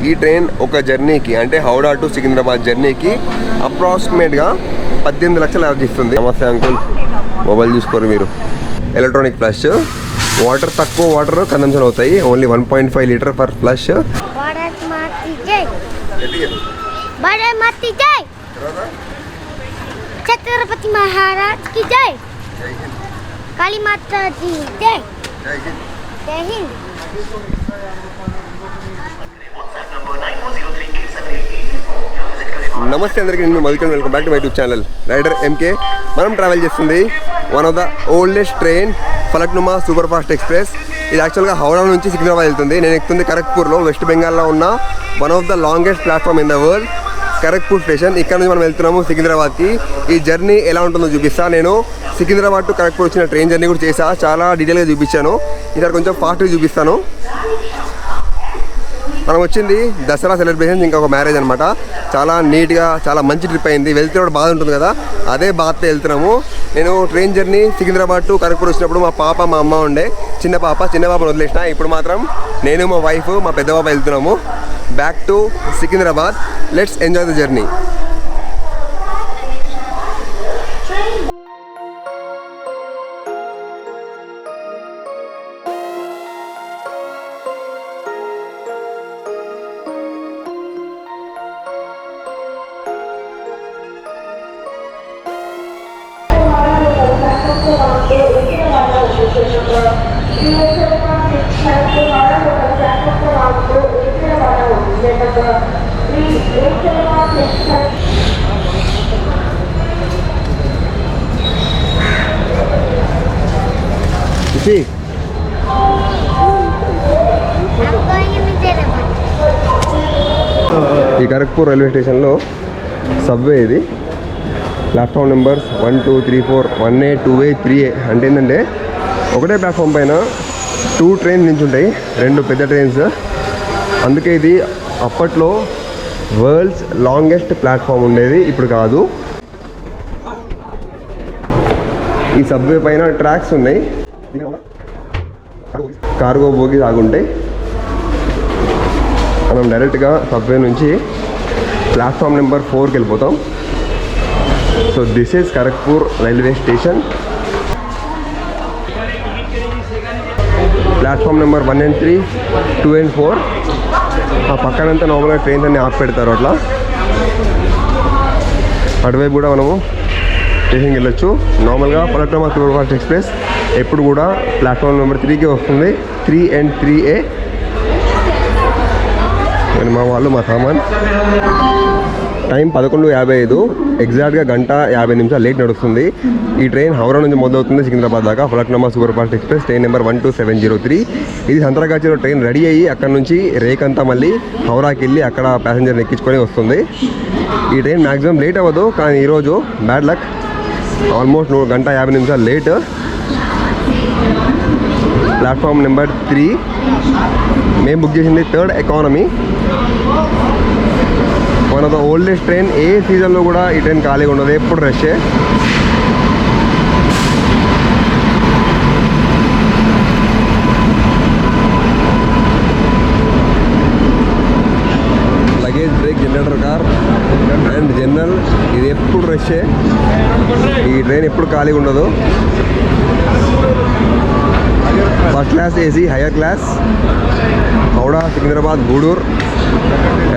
ఈ ట్రైన్ ఒక జర్నీకి అంటే హౌడా టు సికింద్రాబాద్ జర్నీకి అప్రాక్సిమేట్గా 18 లక్షలు ఛార్జ్ ఇస్తుంది. నమస్తే అంకుల్, మొబైల్ చూసుకోరు మీరు. ఎలక్ట్రానిక్ ఫ్లష్, వాటర్ తక్కువ వాటర్ కన్సంప్షన్ అవుతాయి, only 1.5 litre per flush. Chhatrapati Maharaj की जय, काली माता जी जय, जय हिंद. నమస్తే అందరికీ, నేను Madhukar. Welcome back to my YouTube channel rider MK. మనం ట్రావెల్ చేస్తుంది one of the oldest train Falaknuma super fast express. ఇది యాక్చువల్గా హౌడా నుంచి సికింద్రాబాద్ వెళ్తుంది. నేను ఎక్కుతుంది ఖరగ్పూర్లో, వెస్ట్ బెంగాల్లో ఉన్న one of the longest platform in the world, Kharagpur station. ఇక్కడ నుంచి మనం వెళ్తున్నాము సికింద్రాబాద్కి. ఈ జర్నీ ఎలా ఉంటుందో చూపిస్తాను. నేను సికింద్రాబాద్ టు ఖరగ్పూర్ వచ్చిన ట్రైన్ జర్నీ కూడా చేసా, చాలా డీటెయిల్గా చూపించాను. ఈసారి కొంచెం ఫాస్ట్గా చూపిస్తాను. మనం వచ్చింది దసరా సెలబ్రేషన్స్, ఇంకా ఒక మ్యారేజ్ అనమాట. చాలా నీట్గా చాలా మంచి ట్రిప్ అయింది. వెళ్తే కూడా బాధ ఉంటుంది కదా, అదే బాధతో వెళ్తున్నాము. నేను train journey Secunderabad to Kharagpur వచ్చినప్పుడు మా పాప మా అమ్మ ఉండే, చిన్న పాపను వదిలేసిన. ఇప్పుడు మాత్రం నేను మా వైఫ్ మా పెద్ద పాప వెళ్తున్నాము back to Secunderabad. Let's enjoy the journey. ఈ ఖరగ్పూర్ రైల్వే స్టేషన్లో సబ్వే ఇది. Platform numbers 1, 2, 3, 4, 1A, 2A, 3A. అంటే ఏంటంటే ఒకటే ప్లాట్ఫామ్ పైన 2 ట్రైన్స్ నించుంటాయి, 2 పెద్ద ట్రైన్స్. అందుకే ఇది అప్పట్లో వరల్డ్స్ లాంగెస్ట్ ప్లాట్ఫామ్ ఉండేది, ఇప్పుడు కాదు. ఈ సబ్వే పైన ట్రాక్స్ ఉన్నాయి, కార్గో బోగీస్ ఆగుంటాయి. మనం డైరెక్ట్గా సబ్వే నుంచి ప్లాట్ఫామ్ నెంబర్ 4కి వెళ్ళిపోతాం. So this is Kharagpur railway station. Platform number 1 and 3, 2 and 4. ఆ పక్కనంతా నార్మల్గా ట్రైన్స్ అన్ని ఆఫ్ పెడతారు. అట్లా అటువైపు కూడా మనము స్టేషన్కి వెళ్ళొచ్చు. నార్మల్గా ఫలక్నుమా సూపర్ ఫాస్ట్ ఎక్స్ప్రెస్ ఎప్పుడు కూడా ప్లాట్ఫామ్ నెంబర్ 3కి వస్తుంది, 3 and 3A. మా వాళ్ళు మా సామాన్. టైం 11:55, ఎగ్జాక్ట్గా 1:50 లేట్ నడుస్తుంది. ఈ ట్రైన్ హౌరా నుంచి మొదలవుతుంది సికింద్రాబాద్ దాకా. Falaknuma super fast express train number 12703. ఇది సంతరగాచిలో ట్రైన్ రెడీ అయ్యి అక్కడ నుంచి రేకంతా మళ్ళీ హౌరాకి వెళ్ళి అక్కడ ప్యాసింజర్ని ఎక్కించుకొని వస్తుంది. ఈ ట్రైన్ మ్యాక్సిమం లేట్ అవ్వదు, కానీ ఈరోజు bad luck, almost 1:50 late. Platform number 3 మేము బుక్ చేసింది 3rd economy. One of the oldest train. ఏ సీజన్లో కూడా ఈ ట్రైన్ ఖాళీగా ఉండదు, ఎప్పుడు రషే. Luggage brake, generator car and general, ఇది ఎప్పుడు రషే. ఈ ట్రైన్ ఎప్పుడు ఖాళీగా ఉండదు. First class AC, higher class, Howrah Secunderabad Gudur.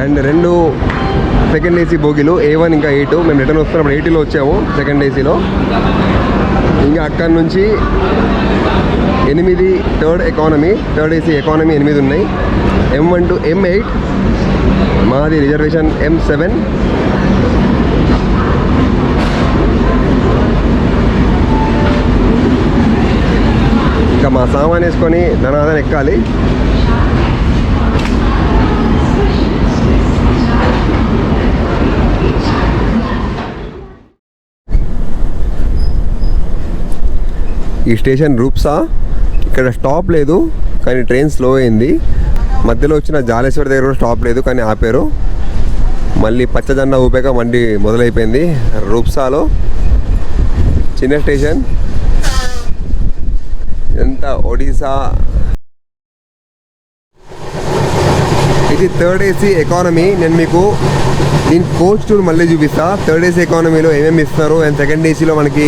And 2 second AC బోగీలు, A1 ఇంకా A2. మేము రిటర్న్ వస్తున్నప్పుడు 80లో వచ్చాము సెకండ్ ఏసీలో. ఇంకా అక్కడి నుంచి 8 third economy, third AC economy 8 ఉన్నాయి. M1 to M8. మాది రిజర్వేషన్ M7. ఇంకా మా సామాన్ వేసుకొని ధనాధన ఎక్కాలి. ఈ స్టేషన్ రూప్సా. ఇక్కడ స్టాప్ లేదు, కానీ ట్రైన్ స్లో అయింది. మధ్యలో వచ్చిన జాలేశ్వర్ దగ్గర కూడా స్టాప్ లేదు, కానీ ఆపారు. మళ్ళీ పచ్చజెండా ఊపాక మండి మొదలైపోయింది రూప్సాలో. చిన్న స్టేషన్, ఎంత ఒడిశా. ఈ ఇది థర్డ్ ఏసీ ఎకానమీ. నేను మీకు దీని కోచ్ టూర్ మళ్ళీ చూపిస్తా. థర్డ్ ఏసీ ఎకానమీలో ఏమేమి ఇస్తున్నారు అండ్ సెకండ్ ఏసీలో మనకి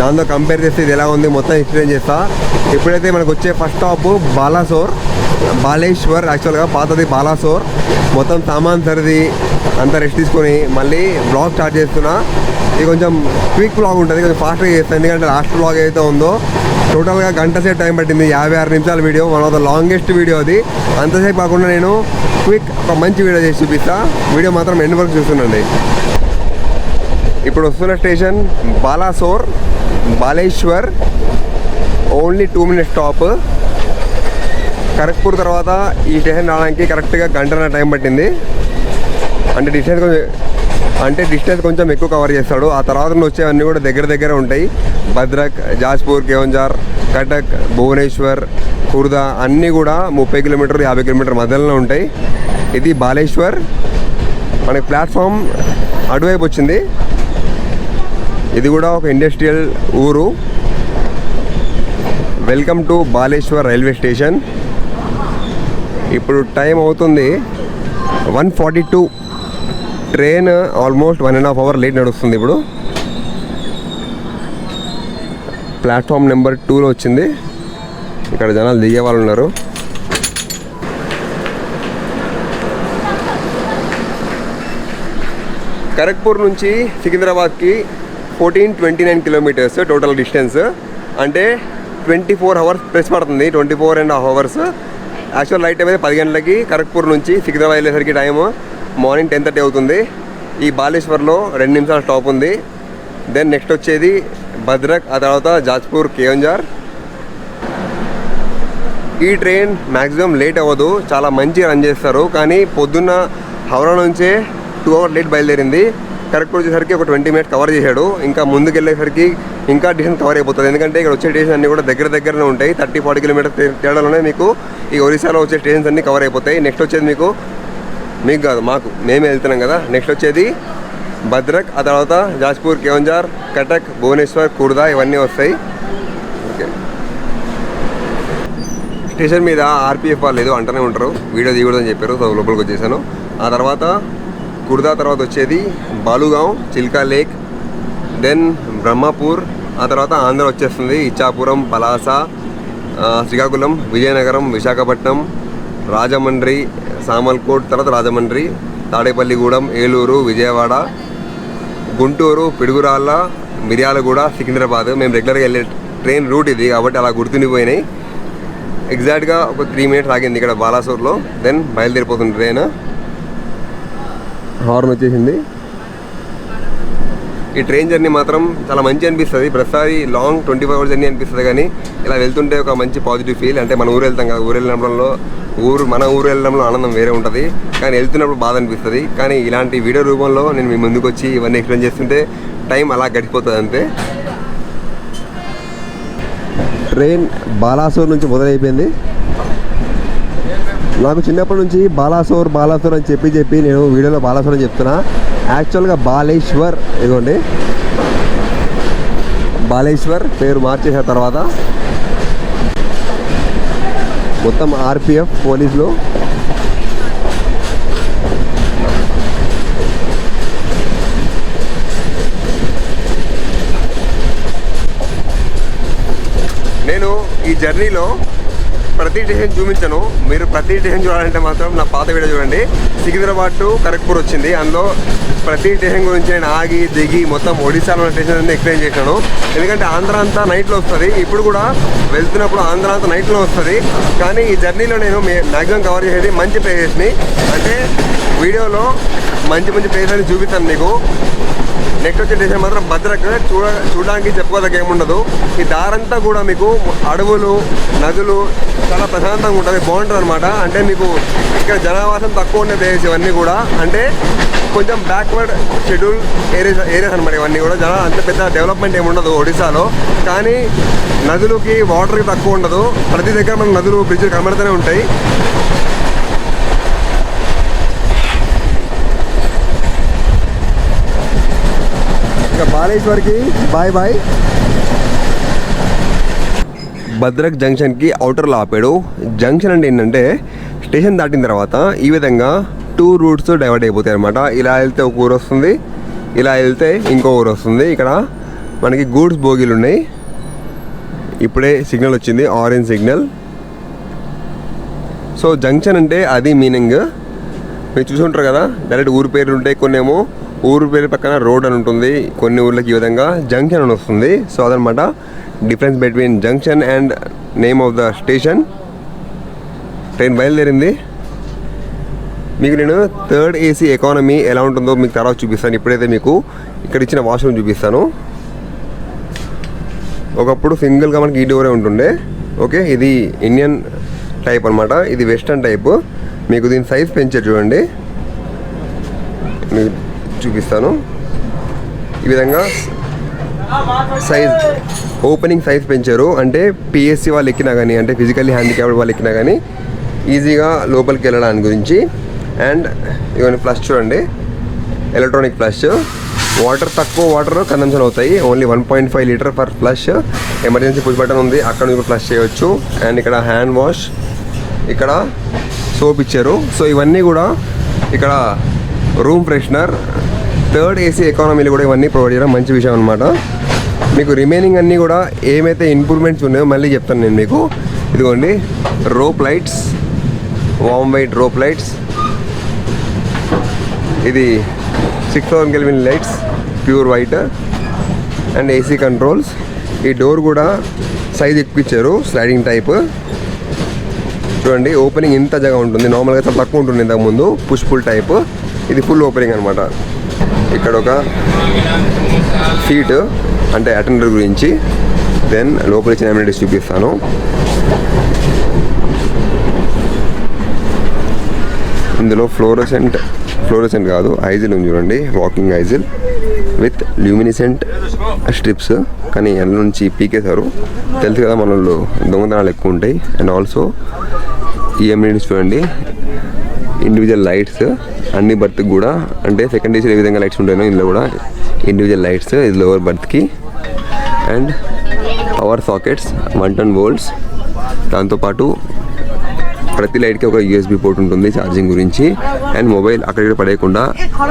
దాంతో కంపేర్ చేస్తే ఇది ఎలా ఉంది మొత్తం ఎక్స్ప్లెయిన్ చేస్తా. ఇప్పుడైతే మనకు వచ్చే ఫస్ట్ స్టాప్ బాలేశ్వర్. యాక్చువల్గా పాతది బాలాసోర్. మొత్తం సామాన్ సరిది అంతా రెస్ట్ తీసుకొని మళ్ళీ బ్లాగ్ స్టార్ట్ చేస్తున్నా. ఇది కొంచెం క్విక్ బ్లాగ్ ఉంటుంది, కొంచెం ఫాస్ట్గా చేస్తాను. ఎందుకంటే లాస్ట్ బ్లాగ్ ఏదైతే ఉందో టోటల్గా గంట సేపు టైం పట్టింది. 56 నిమిషాల video, one of the longest video అది. అంతసేపు కాకుండా నేను క్విక్ ఒక మంచి వీడియో చేసి చూపిస్తా. వీడియో మాత్రం ఎండ్ వరకు చూస్తుండండి. ఇప్పుడు వస్తున్న station Baleshwar. Only 2 minutes stop. Kharagpur తర్వాత ఈ స్టేషన్ రావడానికి కరెక్ట్గా గంటన్నర టైం పట్టింది. అంటే డిస్టెన్స్ కొంచెం ఎక్కువ కవర్ చేస్తాడు. ఆ తర్వాత వచ్చేవన్నీ కూడా దగ్గర ఉంటాయి. భద్రక్, జాజ్పూర్, కేవంజార్, కటక్, భువనేశ్వర్, కుర్దా అన్నీ కూడా 30 కిలోమీటర్ 50 కిలోమీటర్ మధ్యలో ఉంటాయి. ఇది బాలేశ్వర్. మనకి ప్లాట్ఫామ్ అటువైపు వచ్చింది. ఇది కూడా ఒక ఇండస్ట్రియల్ ఊరు. Welcome to Baleshwar railway station. ఇప్పుడు టైం అవుతుంది 1:42. ట్రైన్ ఆల్మోస్ట్ 1.5 అవర్ లేట్ నడుస్తుంది. ఇప్పుడు ప్లాట్ఫామ్ నెంబర్ 2లో వచ్చింది. ఇక్కడ జనాలు దిగే వాళ్ళు ఉన్నారు. ఖరగ్పూర్ నుంచి సికింద్రాబాద్కి 1429 కిలోమీటర్స్ టోటల్ డిస్టెన్స్. అంటే 24 అవర్స్ ప్లస్ పడుతుంది, 24.5 అవర్స్. యాక్చువల్ రైట్ టైం అయితే 10 గంటలకి ఖరగ్పూర్ నుంచి సికింద్రాబాద్ వెళ్ళేసరికి టైము మార్నింగ్ 10:30 అవుతుంది. ఈ బాలేశ్వర్లో 2 నిమిషాల స్టాప్ ఉంది. దెన్ నెక్స్ట్ వచ్చేది భద్రక్, ఆ తర్వాత జాజ్పూర్, కేవంజార్. ఈ ట్రైన్ మ్యాక్సిమం లేట్ అవ్వదు, చాలా మంచిగా రన్ చేస్తారు. కానీ పొద్దున్న హౌరా నుంచే 2 అవర్స్ లేట్ బయలుదేరింది. కరెక్ట్ వచ్చేసరికి ఒక 20 మినిట్స్ కవర్ చేశాడు. ఇంకా ముందుకు వెళ్ళేసరికి ఇంకా డిస్టెన్స్ కవర్ అయిపోతుంది. ఎందుకంటే ఇక్కడ వచ్చే స్టేషన్ అన్నీ కూడా దగ్గరనే ఉంటాయి. 30-40 కిలోమీటర్స్ తేడాలోనే మీకు ఈ ఒరిస్సాలో వచ్చే స్టేషన్స్ అన్నీ కవర్ అయిపోతాయి. నెక్స్ట్ వచ్చేది మీకు కాదు, మేమే వెళ్తున్నాం కదా. నెక్స్ట్ వచ్చేది భద్రక్, ఆ తర్వాత జాజ్పూర్, కేవంజార్, కటక్, భువనేశ్వర్, కుర్దా ఇవన్నీ వస్తాయి. ఓకే, స్టేషన్ మీద ఆర్పిఎఫ్ వాళ్ళు ఏదో అంటూనే ఉంటారు, వీడియో దిగకూడదని చెప్పారు. సో లోపలికి వచ్చేసాను. ఆ తర్వాత కుర్దా తర్వాత వచ్చేది బాలుగావ్, చిల్కా లేక్, దెన్ బ్రహ్మపూర్, ఆ తర్వాత ఆంధ్ర వచ్చేస్తుంది. ఇచ్చాపురం, పలాస, శ్రీకాకుళం, విజయనగరం, విశాఖపట్నం, రాజమండ్రి, సామల్కోట్, తర్వాత రాజమండ్రి, తాడేపల్లిగూడెం, ఏలూరు, విజయవాడ, గుంటూరు, పిడుగురాళ్ళ, మిర్యాలగూడ, సికింద్రాబాద్. మేము రెగ్యులర్గా వెళ్ళే ట్రైన్ రూట్ ఇది కాబట్టి అలా గుర్తుండిపోయినాయి. ఎగ్జాక్ట్గా ఒక 3 మినిట్స్ ఆగింది ఇక్కడ బాలాసూర్లో. దెన్ బయలుదేరిపోతుంది ట్రైన్. హార్న్ వచ్చేసింది. ఈ ట్రైన్ జర్నీ మాత్రం చాలా మంచి అనిపిస్తుంది. ప్రతిసారి లాంగ్ 25 అవర్స్ జర్నీ అనిపిస్తుంది, కానీ ఇలా వెళ్తుంటే ఒక మంచి పాజిటివ్ ఫీల్. అంటే మన ఊరు వెళ్తాం కదా, మన ఊరు వెళ్ళడంలో ఆనందం వేరే ఉంటుంది, కానీ వెళ్తున్నప్పుడు బాధ అనిపిస్తుంది. కానీ ఇలాంటి వీడియో రూపంలో నేను మీ ముందుకు వచ్చి ఇవన్నీ ఎక్స్ప్లెయిన్ చేస్తుంటే టైం అలా గడిచిపోతుంది అంతే. ట్రైన్ బాలాసోర్ నుంచి మొదలైపోయింది. నాకు చిన్నప్పటి నుంచి బాలాసోర్ అని చెప్పి నేను వీడియోలో బాలాసోర్ అని చెప్తున్నా. యాక్చువల్గా బాలేశ్వర్, ఇదిగోండి బాలేశ్వర్ పేరు మార్చేసిన తర్వాత మొత్తం ఆర్పిఎఫ్ పోలీసులు నేను ఈ జర్నీలో ప్రతి స్టేషన్ చూపించను. మీరు ప్రతి స్టేషన్ చూడాలంటే మాత్రం నా పాత వీడియో చూడండి. సికింద్రాబాద్ టు ఖరగ్పూర్ వచ్చింది. అందులో ప్రతి స్టేషన్ గురించి నేను ఆగి దిగి మొత్తం ఒడిశాలో ఉన్న స్టేషన్ అన్ని ఎక్స్ప్లెయిన్ చేశాను. ఎందుకంటే ఆంధ్ర అంతా నైట్లో వస్తుంది. ఇప్పుడు కూడా వెళ్తున్నప్పుడు ఆంధ్ర అంతా నైట్లో వస్తుంది. కానీ ఈ జర్నీలో నేను మ్యాక్సిమం కవర్ చేసేది మంచి ప్లేసెస్ని. అంటే వీడియోలో మంచి ప్లేస్ అని చూపిస్తాను మీకు. నెక్స్ట్ వచ్చే స్టేషన్ మాత్రం భద్రక్. చూడడానికి చెప్పుకోదగ్గ ఏముండదు. ఈ దారంతా కూడా మీకు అడవులు, నదులు, చాలా ప్రశాంతంగా ఉంటుంది, బాగుంటుంది అనమాట. అంటే మీకు ఇక్కడ జనావాసం తక్కువ ఉండే ప్లేస్ ఇవన్నీ కూడా. అంటే కొంచెం బ్యాక్వర్డ్ షెడ్యూల్ ఏరియాస్ అనమాట ఇవన్నీ కూడా. అంత పెద్ద డెవలప్మెంట్ ఏమి ఉండదు ఒడిశాలో, కానీ నదులకి వాటర్కి తక్కువ ఉండదు. ప్రతి దగ్గర మన నదులు, బ్రిడ్జ్లు కనబడుతూనే ఉంటాయి. బాలేశ్వర్కి బాయ్. భద్రక్ జంక్షన్కి అవుటర్లో ఆపాడు. జంక్షన్ అంటే ఏంటంటే స్టేషన్ దాటిన తర్వాత ఈ విధంగా 2 రూట్స్ డైవర్ట్ అయిపోతాయి అనమాట. ఇలా వెళ్తే ఒక ఊరు వస్తుంది, ఇలా వెళ్తే ఇంకో ఊరు వస్తుంది. ఇక్కడ మనకి గూడ్స్ బోగీలు ఉన్నాయి. ఇప్పుడే సిగ్నల్ వచ్చింది, ఆరెంజ్ సిగ్నల్. సో జంక్షన్ అంటే అది మీనింగ్. మీరు చూసుంటారు కదా, డైరెక్ట్ ఊరు పేర్లు ఉంటాయి, కొన్ని ఏమో ఊరు పేరు పక్కన రోడ్ అని ఉంటుంది, కొన్ని ఊర్లకి ఈ విధంగా జంక్షన్ అని వస్తుంది. సో అదనమాట difference between junction and name of the station. Train బయలుదేరింది. మీకు నేను 3rd AC ఎకానమీ ఎలా ఉంటుందో మీకు తర్వాత చూపిస్తాను. ఇప్పుడైతే మీకు ఇక్కడ ఇచ్చిన వాష్రూమ్ చూపిస్తాను. ఒకప్పుడు సింగిల్గా మనకి ఈ డోరే ఉంటుండే. ఓకే, ఇది ఇండియన్ టైప్ అనమాట, ఇది వెస్టర్న్ టైప్. మీకు దీని సైజ్ పెంచారు చూడండి, మీకు చూపిస్తాను. ఈ విధంగా సైజ్ ఓపెనింగ్ సైజ్ పెంచారు. అంటే PSC వాళ్ళు ఎక్కినా కానీ, అంటే ఫిజికల్లీ హ్యాండిక్యాప్డ్ వాళ్ళు ఎక్కినా కానీ ఈజీగా లోపలికి వెళ్ళడానికి గురించి. అండ్ ఇవన్నీ ఫ్లష్ చూడండి, ఎలక్ట్రానిక్ ఫ్లష్. తక్కువ వాటర్ కన్సంప్షన్ అవుతాయి, only 1.5 litre per flush. Emergency push button ఉంది, అక్కడ నుంచి ఫ్లష్ చేయవచ్చు. అండ్ ఇక్కడ హ్యాండ్ వాష్, ఇక్కడ సోప్ ఇచ్చారు. సో ఇవన్నీ కూడా ఇక్కడ రూమ్ ఫ్రెషనర్. 3rd AC ఎకానమీలో కూడా ఇవన్నీ ప్రొవైడ్ చేయడం మంచి విషయం అనమాట. మీకు రిమైనింగ్ అన్నీ కూడా ఏమైతే ఇంప్రూవ్మెంట్స్ ఉన్నాయో మళ్ళీ చెప్తాను నేను మీకు. ఇదిగోండి రోప్ లైట్స్, వామ్ వైట్ రోప్ లైట్స్. ఇది 6000 Kelvin lights, pure white. And AC controls. ఈ డోర్ కూడా సైజ్ ఎక్కువ ఇచ్చారు, స్లైడింగ్ టైప్. చూడండి ఓపెనింగ్ ఇంత జగ ఉంటుంది, నార్మల్గా చాలా తక్కువ ఉంటుంది ఇంతకుముందు, పుష్ పుల్ టైప్. ఇది ఫుల్ ఓపెనింగ్ అనమాట. ఇక్కడ ఒక సీట్ అంటే అటెండర్ గురించి. దెన్ లోపల ఇచ్చిన అమ్యూనిటీస్ చూపిస్తాను. ఇందులో ఫ్లోరోసెంట్ కాదు, ఐజిల్ ఉంది చూడండి, వాకింగ్ ఐజిల్ విత్ ల్యూమినిసెంట్ స్ట్రిప్స్. కానీ ఎండ నుంచి పీకేశారు, తెలుసు కదా మన వాళ్ళు దొంగతనాలు ఎక్కువ ఉంటాయి. అండ్ ఆల్సో ఈ అమ్యూనిటీస్ చూడండి, ఇండివిజువల్ లైట్స్ అన్ని బర్త్కి కూడా. అంటే సెకండ్ ఏసీలో ఏ విధంగా లైట్స్ ఉంటాయో ఇందులో కూడా ఇండివిజువల్ లైట్స్, ఇది లోవర్ బర్త్కి. And power sockets 110 volts. దాంతోపాటు ప్రతి లైట్కి ఒక USB పోర్ట్ ఉంటుంది ఛార్జింగ్ గురించి. అండ్ మొబైల్ అక్కడిక్కడ పడేయకుండా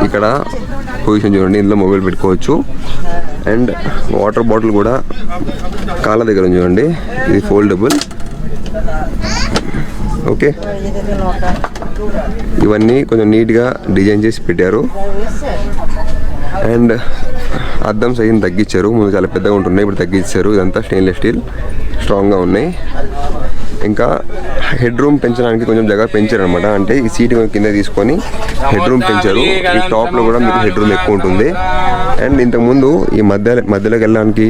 ఇక్కడ పొజిషన్ చూడండి, ఇందులో మొబైల్ పెట్టుకోవచ్చు. అండ్ వాటర్ బాటిల్ కూడా కాళ్ళ దగ్గర చూడండి, ఇది ఫోల్డబుల్. ఓకే, ఇవన్నీ కొంచెం నీట్గా డిజైన్ చేసి పెట్టారు. అండ్ అద్దం సైజుని తగ్గించారు, ముందు చాలా పెద్దగా ఉంటున్నాయి, ఇప్పుడు తగ్గించారు. ఇదంతా స్టెయిన్లెస్ స్టీల్, స్ట్రాంగ్గా ఉన్నాయి. ఇంకా హెడ్ రూమ్ పెంచడానికి కొంచెం జగ పెంచారు అనమాట. అంటే ఈ సీట్ కింద తీసుకొని హెడ్ రూమ్ పెంచారు. ఈ టాప్లో కూడా మీకు హెడ్ రూమ్ ఎక్కువ ఉంటుంది. అండ్ ఇంతకుముందు ఈ మధ్యలోకి వెళ్ళడానికి,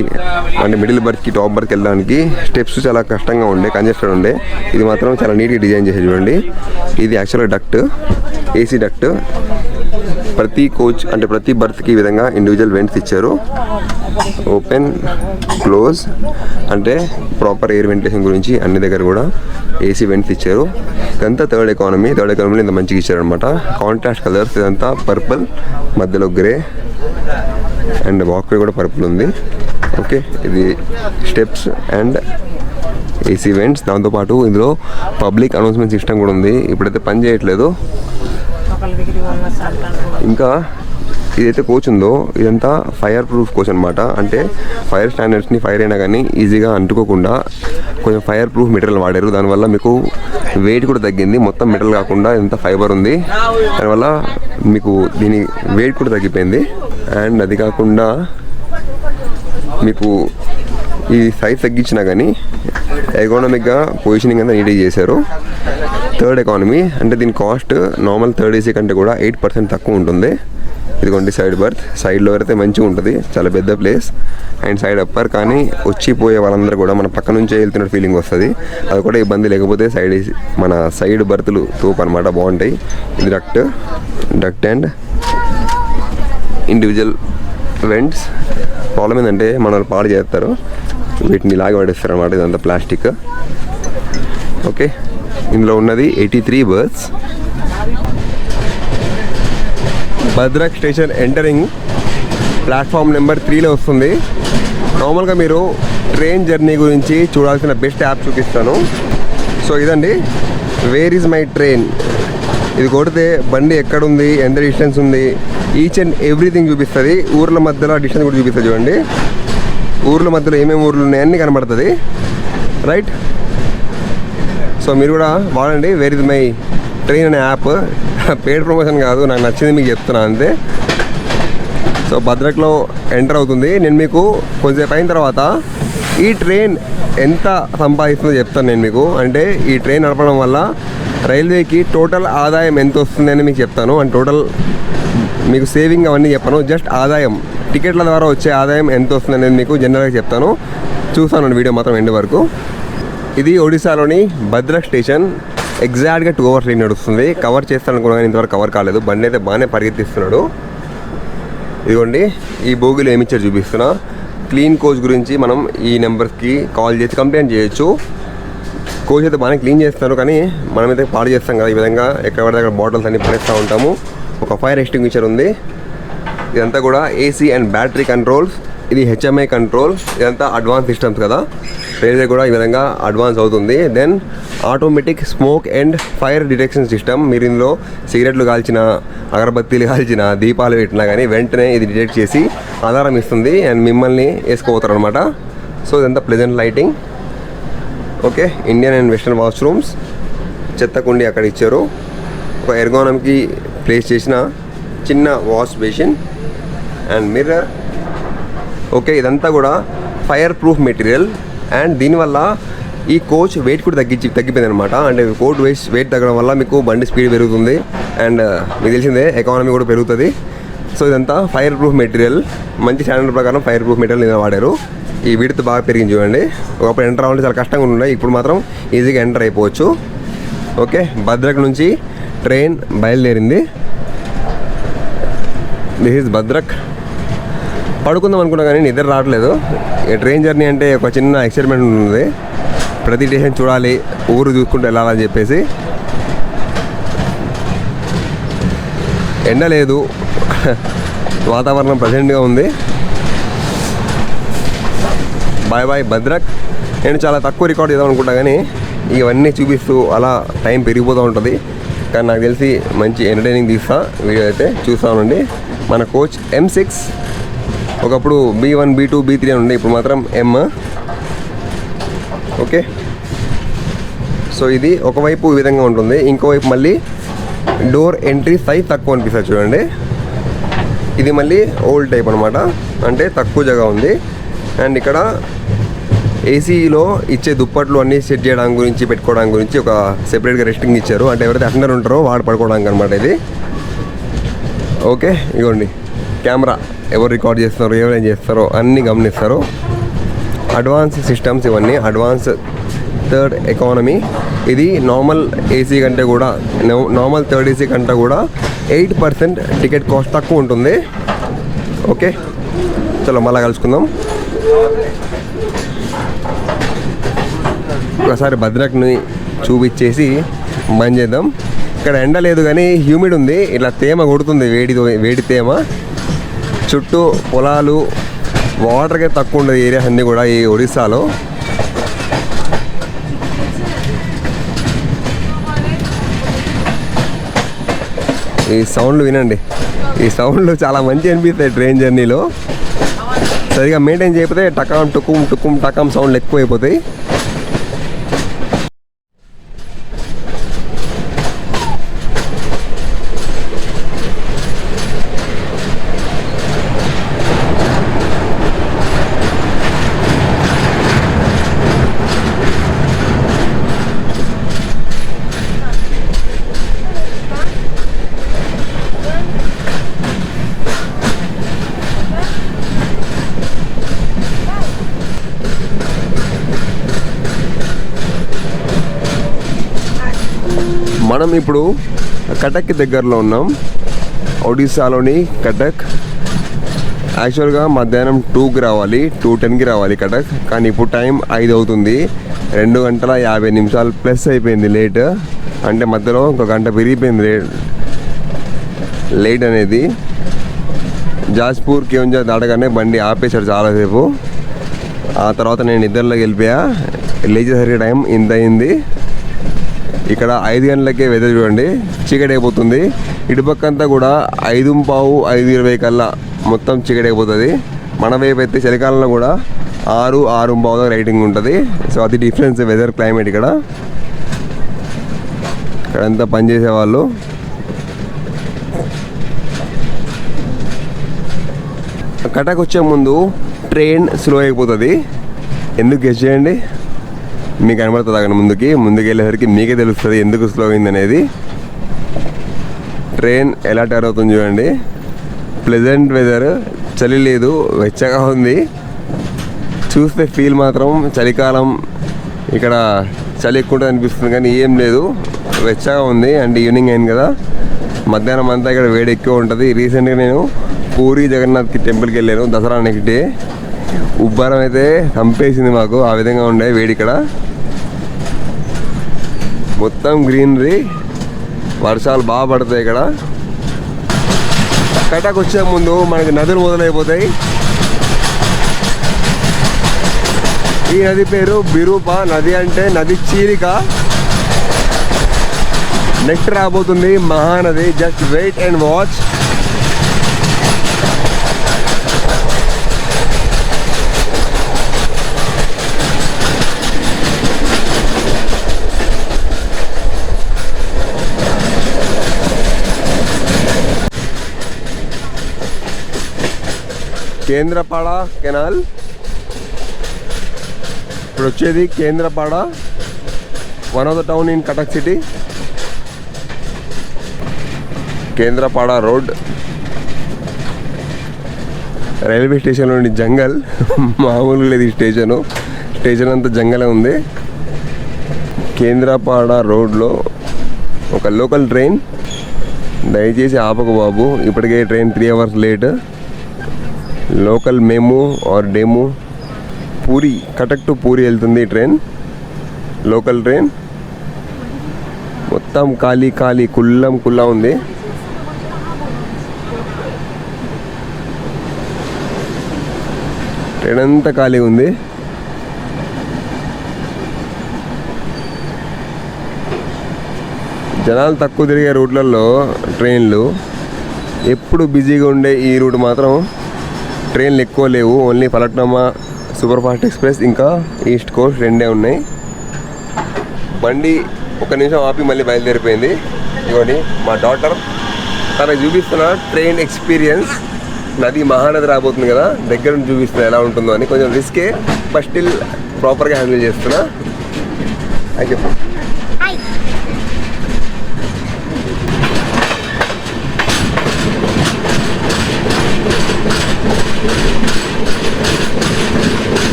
అంటే మిడిల్ బర్త్కి టాప్ బర్త్కి వెళ్ళడానికి స్టెప్స్ చాలా కష్టంగా ఉండే, కంజెస్టెడ్ ఉండే. ఇది మాత్రం చాలా నీట్గా డిజైన్ చేసి చూడండి. ఇది యాక్చువల్గా డక్ట్, AC డక్ట్. ప్రతి కోచ్ అంటే ప్రతి బర్త్కి ఈ విధంగా ఇండివిజువల్ వెంట్స్ ఇచ్చారు, ఓపెన్ క్లోజ్. అంటే ప్రాపర్ ఎయిర్ వెంటిలేషన్ గురించి అన్ని దగ్గర కూడా AC వెంట్స్ ఇచ్చారు. ఇదంతా 3rd ఎకానమీలో ఇంత మంచిగా ఇచ్చారు అనమాట. కాంట్రాస్ట్ కలర్స్, ఇదంతా పర్పుల్, మధ్యలో గ్రే. అండ్ వాక్వే కూడా పర్పుల్ ఉంది. ఓకే, ఇది స్టెప్స్ అండ్ AC వెంట్స్. దాంతోపాటు ఇందులో పబ్లిక్ అనౌన్స్మెంట్ సిస్టమ్ కూడా ఉంది, ఇప్పుడైతే పని చేయట్లేదు. ఇంకా ఇదైతే కోచ్ ఉందో ఇదంతా ఫైర్ ప్రూఫ్ కోచ్ అనమాట. అంటే ఫైర్ స్టాండర్డ్స్ని ఫైర్ అయినా కానీ ఈజీగా అంటుకోకుండా కొంచెం ఫైర్ ప్రూఫ్ మెటీరియల్ వాడారు. దానివల్ల మీకు వెయిట్ కూడా తగ్గింది, మొత్తం మెటల్ కాకుండా ఇదంతా ఫైబర్ ఉంది, దానివల్ల మీకు దీని వెయిట్ కూడా తగ్గిపోయింది. అండ్ అది కాకుండా మీకు ఈ సైజ్ తగ్గించినా కానీ ఎకానమిక్గా పొజిషనింగ్ అంతా నీట్గా చేశారు. 3rd ఎకానమీ అంటే దీని కాస్ట్ నార్మల్ 3rd AC కంటే కూడా 8% తక్కువ ఉంటుంది. ఇదిగోండి సైడ్ బర్త్, సైడ్లో అయితే మంచిగా ఉంటుంది, చాలా పెద్ద ప్లేస్. And side upper. కానీ వచ్చిపోయే వాళ్ళందరూ కూడా మన పక్క నుంచే వెళ్తున్న ఫీలింగ్ వస్తుంది, అది కూడా ఇబ్బంది లేకపోతే మన సైడ్ బర్త్లు తోపు అనమాట, బాగుంటాయి. ఇది duct and individual vents. Problem ఏంటంటే మన వాళ్ళు పాడు చేస్తారు, వీటిని లాగి పడేస్తారు అనమాట. ఇదంతా ప్లాస్టిక్. ఓకే, ఇందులో ఉన్నది 83 berths. Bhadrak station entering platform number 3లో వస్తుంది. నార్మల్గా మీరు ట్రైన్ జర్నీ గురించి చూడాల్సిన బెస్ట్ యాప్ చూపిస్తాను. సో ఇదండి వేర్ ఈజ్ మై ట్రైన్. ఇది కొడితే బండి ఎక్కడుంది, ఎంత డిస్టెన్స్ ఉంది, ఈచ్ అండ్ ఎవ్రీథింగ్ చూపిస్తుంది. ఊర్ల మధ్యలో డిస్టెన్స్ కూడా చూపిస్తుంది చూడండి. ఊర్ల మధ్యలో ఏమేమి ఊర్లు ఉన్నాయి అన్నీ కనబడుతుంది, రైట్? సో మీరు కూడా వాడండి వేర్ ఇస్ మై ట్రైన్ అనే యాప్. పెయిడ్ ప్రమోషన్ కాదు, నాకు నచ్చింది మీకు చెప్తున్నా అంతే. సో భద్రక్లో ఎంటర్ అవుతుంది. నేను మీకు కొంచెంసేపు అయిన తర్వాత ఈ ట్రైన్ ఎంత సంపాదిస్తుందో చెప్తాను నేను మీకు. అంటే ఈ ట్రైన్ నడపడం వల్ల రైల్వేకి టోటల్ ఆదాయం ఎంత వస్తుందని మీకు చెప్తాను. అండ్ టోటల్ మీకు సేవింగ్ అవన్నీ చెప్పాను. జస్ట్ ఆదాయం, టికెట్ల ద్వారా వచ్చే ఆదాయం ఎంత వస్తుంది అనేది మీకు జనరల్గా చెప్తాను. చూస్తాను వీడియో మాత్రం ఎండ్ వరకు. ఇది ఒడిశాలోని భద్రక్ స్టేషన్. ఎగ్జాక్ట్గా 2 hours ట్రైన్ నడుస్తుంది. కవర్ చేస్తాను అనుకున్నా కానీ ఇంతవరకు కవర్ కాలేదు. బండి అయితే బాగానే పరిగెత్తిస్తున్నాడు. ఇదిగోండి ఈ బోగిలో ఏమిచ్చారు చూపిస్తున్నా. క్లీన్ కోచ్ గురించి మనం ఈ నెంబర్స్కి కాల్ చేసి కంప్లైంట్ చేయొచ్చు. కోచ్ అయితే బాగానే క్లీన్ చేస్తారు, కానీ మనమైతే పాడు చేస్తాం కదా. ఈ విధంగా ఎక్కడ పడితే అక్కడ బాటిల్స్ అన్ని పడేస్తూ ఉంటాము. ఒక ఫైర్ ఎక్స్టింగ్విషర్ ఉంది. ఇదంతా కూడా ఏసీ అండ్ బ్యాటరీ కంట్రోల్స్. ఇది హెచ్ఎంఐ కంట్రోల్. ఇదంతా అడ్వాన్స్ సిస్టమ్స్ కదా, రైల్వే కూడా ఈ విధంగా అడ్వాన్స్ అవుతుంది. Then automatic smoke and fire detection system. మీరు ఇందులో సిగరెట్లు కాల్చిన, అగరబత్తీలు కాల్చిన, దీపాలు పెట్టినా కానీ వెంటనే ఇది డిటెక్ట్ చేసి ఆధారం ఇస్తుంది అండ్ మిమ్మల్ని వేసుకోపోతారు అనమాట. సో ఇదంతా pleasant lighting. Okay, Indian and western washrooms. చెత్త కుండి అక్కడ ఇచ్చారు. ఒక ఎర్గోనమ్కి ప్లేస్ చేసిన చిన్న wash basin and mirror. Okay, ఇదంతా కూడా ఫైర్ ప్రూఫ్ మెటీరియల్. అండ్ దీనివల్ల ఈ కోచ్ వెయిట్ కూడా తగ్గిపోయింది అనమాట. అంటే కోచ్ వెయిట్ తగ్గడం వల్ల మీకు బండి స్పీడ్ పెరుగుతుంది అండ్ మీకు తెలిసిందే ఎకానమీ కూడా పెరుగుతుంది. సో ఇదంతా ఫైర్ ప్రూఫ్ మెటీరియల్. మంచి స్టాండర్డ్ ప్రకారం ఫైర్ ప్రూఫ్ మెటీరియల్ ఇలా వాడారు. ఈ విడ్త్ బాగా పెరిగింది చూడండి. ఒకప్పుడు ఎంటర్ అవ్వాలంటే చాలా కష్టంగా ఉన్నాయి, ఇప్పుడు మాత్రం ఈజీగా ఎంటర్ అయిపోవచ్చు. ఓకే, భద్రక్ నుంచి ట్రైన్ బయలుదేరింది. This is Bhadrak. పడుకుందాం అనుకున్నా కానీ నిద్ర రావట్లేదు. ట్రైన్ జర్నీ అంటే ఒక చిన్న ఎక్సైట్మెంట్ ఉంటుంది. ప్రతి స్టేషన్ చూడాలి, ఊరు చూసుకుంటూ వెళ్ళాలని చెప్పేసి. ఎండ లేదు, వాతావరణం ప్రజెంట్గా ఉంది. Bye bye Bhadrak. నేను చాలా తక్కువ రికార్డ్ చేద్దాం అనుకుంటా కానీ ఇవన్నీ చూపిస్తూ అలా టైం పెరిగిపోతూ ఉంటుంది. కానీ నాకు తెలిసి మంచి ఎంటర్టైనింగ్ తీస్తా వీడియో అయితే చూస్తానండి. మన కోచ్ M6. ఒకప్పుడు B1, B2, B3 అని ఉండే, ఇప్పుడు మాత్రం M. ఓకే, సో ఇది ఒకవైపు ఈ విధంగా ఉంటుంది, ఇంకోవైపు మళ్ళీ డోర్ ఎంట్రీ సైజ్ తక్కువ అనిపిస్తుంది చూడండి. ఇది మళ్ళీ ఓల్డ్ టైప్ అనమాట, అంటే తక్కువ జగ ఉంది. అండ్ ఇక్కడ ఏసీలో ఇచ్చే దుప్పట్లు అన్నీ సెట్ చేయడానికి గురించి, పెట్టుకోవడానికి గురించి ఒక సెపరేట్గా రెస్టింగ్ ఇచ్చారు. అంటే ఎవరైతే అటెండర్ ఉంటారో వాడు పడుకోవడానికి అనమాట ఇది. ఓకే, ఇగోండి కెమెరా ఎవరు రికార్డ్ చేస్తారో, ఎవరేం చేస్తారో అన్నీ గమనిస్తారు. అడ్వాన్స్ సిస్టమ్స్ ఇవన్నీ. Advance third economy. ఇది నార్మల్ ఏసీ కంటే కూడా, నార్మల్ థర్డ్ ఏసీ కంటే కూడా 8% టికెట్ కాస్ట్ తక్కువ ఉంటుంది. ఓకే, చలో మళ్ళీ కలుసుకుందాం. ఒకసారి భద్రక్ని చూపించేసి బంద్ చేద్దాం. ఇక్కడ ఎండ లేదు కానీ హ్యూమిడ్ ఉంది, ఇట్లా తేమ కొడుతుంది, వేడి తేమ. చుట్టూ పొలాలు, వాటర్కే తక్కువ ఉండదు ఏరియాస్ అన్నీ కూడా ఈ ఒడిస్సాలో. ఈ సౌండ్లు వినండి, ఈ సౌండ్లు చాలా మంచి అనిపిస్తాయి ట్రైన్ జర్నీలో. సరిగా మెయింటైన్ చేయకపోతే టకాం టుకుం టుకుం టకాం సౌండ్లు ఎక్కువ అయిపోతాయి. మనం ఇప్పుడు కటక్ దగ్గరలో ఉన్నాం, ఒడిస్సాలోని కటక్. యాక్చువల్గా మధ్యాహ్నం 2కి రావాలి, 2:10కి రావాలి కటక్. కానీ ఇప్పుడు టైం 5 అవుతుంది. 2 గంటల 50 నిమిషాలు ప్లస్ అయిపోయింది లేట్. అంటే మధ్యలో 1 గంట పెరిగిపోయింది లేట్ అనేది. జాజ్పూర్ కేంజా దాటగానే బండి ఆపేశాడు చాలాసేపు. ఆ తర్వాత నేను నిద్రలోకి వెళ్ళిపోయా. లేచేసరికి టైం ఇంత అయింది. ఇక్కడ 5 గంటలకే వెదర్ చూడండి, చీకటి అయిపోతుంది. ఇటుపక్కంతా కూడా 5:15, 5:20 కల్లా మొత్తం చీకటి అయిపోతుంది. మన వైపు అయితే చలికాలంలో కూడా 6, 6:15 రైటింగ్ ఉంటుంది. సో అది డిఫరెన్స్ వెదర్ క్లైమేట్. ఇక్కడంతా పనిచేసే వాళ్ళు. కటక్ వచ్చే ముందు ట్రైన్ స్లో అయిపోతుంది. ఎందుకు గెస్ చేయండి, మీకు కనబడుతుంది. అక్కడ ముందుకు వెళ్ళేసరికి మీకే తెలుస్తుంది ఎందుకు స్లో అయింది అనేది. ట్రైన్ ఎలా టర్న్ అవుతుంది చూడండి. ప్లెజెంట్ వెదర్, చలి లేదు, వెచ్చగా ఉంది. చూస్తే ఫీల్ మాత్రం చలికాలం, ఇక్కడ చలి ఎక్కువ ఉంటుంది అనిపిస్తుంది, కానీ ఏం లేదు, వెచ్చగా ఉంది. అండ్ ఈవినింగ్ అయింది కదా, మధ్యాహ్నం అంతా ఇక్కడ వేడి ఎక్కువ ఉంటుంది. రీసెంట్గా నేను పూరి జగన్నాథ్కి టెంపుల్కి వెళ్ళాను దసరా నెక్స్ట్ డే. ఉబ్బరం అయితే చంపేసింది మాకు, ఆ విధంగా ఉండే వేడి. ఇక్కడ మొత్తం గ్రీనరీ, వర్షాలు బాగా పడతాయి. ఇక్కడ కటక్ వచ్చే ముందు మనకి నదులు మొదలైపోతాయి. ఈ నది పేరు బిరూపా నది, అంటే నది చీలిక. నెక్స్ట్ రాబోతుంది Mahanadi. Just wait and watch. Kendrapada canal. ఇప్పుడు వచ్చేది Kendrapada, one of the town in Cuttack city. Kendrapada road. Railway station నుండి జంగల్, మామూలుగా లేదు ఈ స్టేషన్ అంతా జంగలే ఉంది. కేంద్రపాడ రోడ్లో ఒక లోకల్ ట్రైన్, దయచేసి ఆపకు బాబు, ఇప్పటికే train 3 hours late. Local MEMU or DEMU, Puri, Cuttack to Puri వెళ్తుంది ట్రైన్, లోకల్ ట్రైన్. మొత్తం ఖాళీ ఖాళీ, కుల్లా ఉంది. ట్రైన్ అంతా ఖాళీ ఉంది. జనాలు తక్కువ తిరిగే రూట్లలో ట్రైన్లు, ఎప్పుడు బిజీగా ఉండే ఈ రూట్ మాత్రం ట్రైన్లు ఎక్కువ లేవు. Only Falaknuma super fast express ఇంకా ఈస్ట్ కోస్ట్ రెండే ఉన్నాయి. బండి ఒక నిమిషం ఆపి మళ్ళీ బయలుదేరిపోయింది. ఇవ్వండి మా డాటర్, తనకు చూపిస్తున్న ట్రైన్ ఎక్స్పీరియన్స్. నది మహానది రాబోతుంది కదా, దగ్గర నుంచి చూపిస్తున్నా ఎలా ఉంటుందో అని. కొంచెం రిస్కే, బట్ స్టిల్ ప్రాపర్గా హ్యాండిల్ చేస్తున్నా. అని చెప్పు.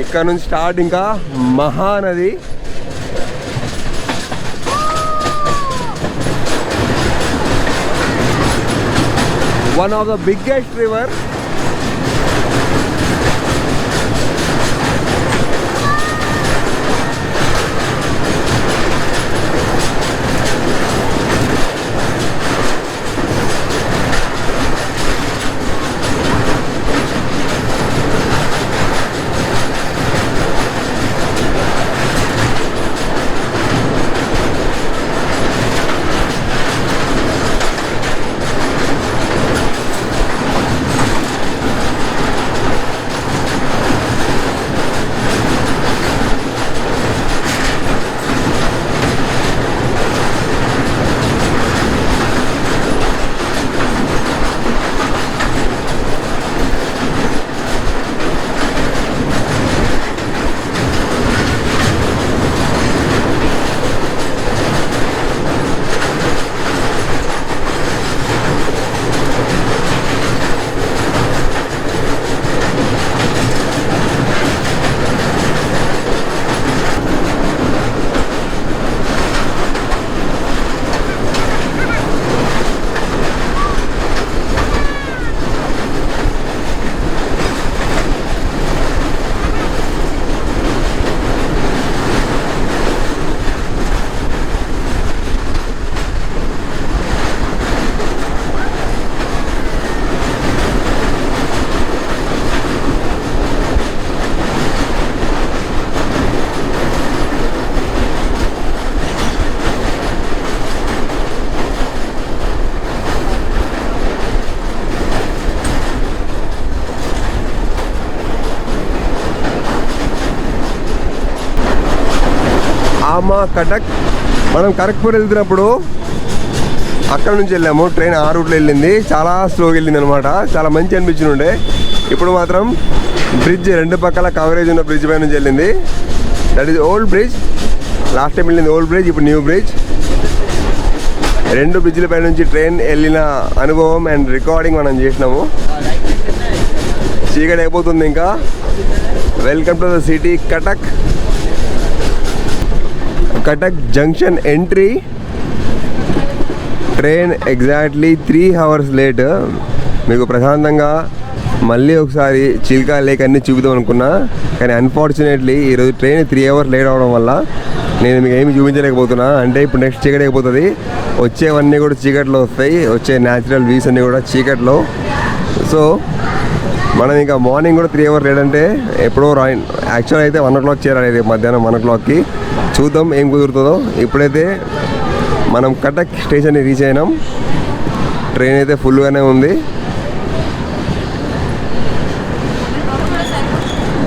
ఇక్కడ నుంచి స్టార్ట్ ఇంకా Mahanadi. One of the biggest river. ఆమా కటక్. మనం ఖరగ్పూర్ వెళ్తున్నప్పుడు అక్కడ నుంచి వెళ్ళాము. ట్రైన్ ఆ రూట్లో వెళ్ళింది, చాలా స్లోగా వెళ్ళింది అనమాట. చాలా మంచి అనిపించి ఉండే. ఇప్పుడు మాత్రం బ్రిడ్జ్ రెండు పక్కల కవరేజ్ ఉన్న బ్రిడ్జ్ పై నుంచి వెళ్ళింది. That is old bridge. Last time వెళ్ళింది ఓల్డ్ బ్రిడ్జ్, ఇప్పుడు న్యూ బ్రిడ్జ్. రెండు బ్రిడ్జ్ల పై నుంచి ట్రైన్ వెళ్ళిన అనుభవం అండ్ రికార్డింగ్ మనం చేసినాము. చీకటి అయిపోతుంది ఇంకా. Welcome to the city Cuttack. Cuttack junction entry. Train exactly 3 hours late. మీకు ప్రశాంతంగా మళ్ళీ ఒకసారి చిల్కా లేక్ అన్నీ చూపుదాం అనుకున్నా, కానీ అన్ఫార్చునేట్లీ ఈరోజు ట్రైన్ 3 hours లేట్ అవడం వల్ల నేను మీకు ఏమి చూపించలేకపోతున్నా. అంటే ఇప్పుడు నెక్స్ట్ చీకటి అయిపోతుంది, వచ్చేవన్నీ కూడా చీకట్లో వస్తాయి, వచ్చే న్యాచురల్ వ్యూస్ అన్నీ కూడా చీకట్లో. సో మనం ఇంకా మార్నింగ్ కూడా 3 hours లేట్ అంటే ఎప్పుడో యాక్చువల్ అయితే 1 o'clock చేరాలి, రేపు మధ్యాహ్నం 1 o'clockకి. చూద్దాం ఏం కుదురుతుందో. ఇప్పుడైతే మనం కటక్ స్టేషన్ని రీచ్ అయినాం. ట్రైన్ అయితే ఫుల్గానే ఉంది,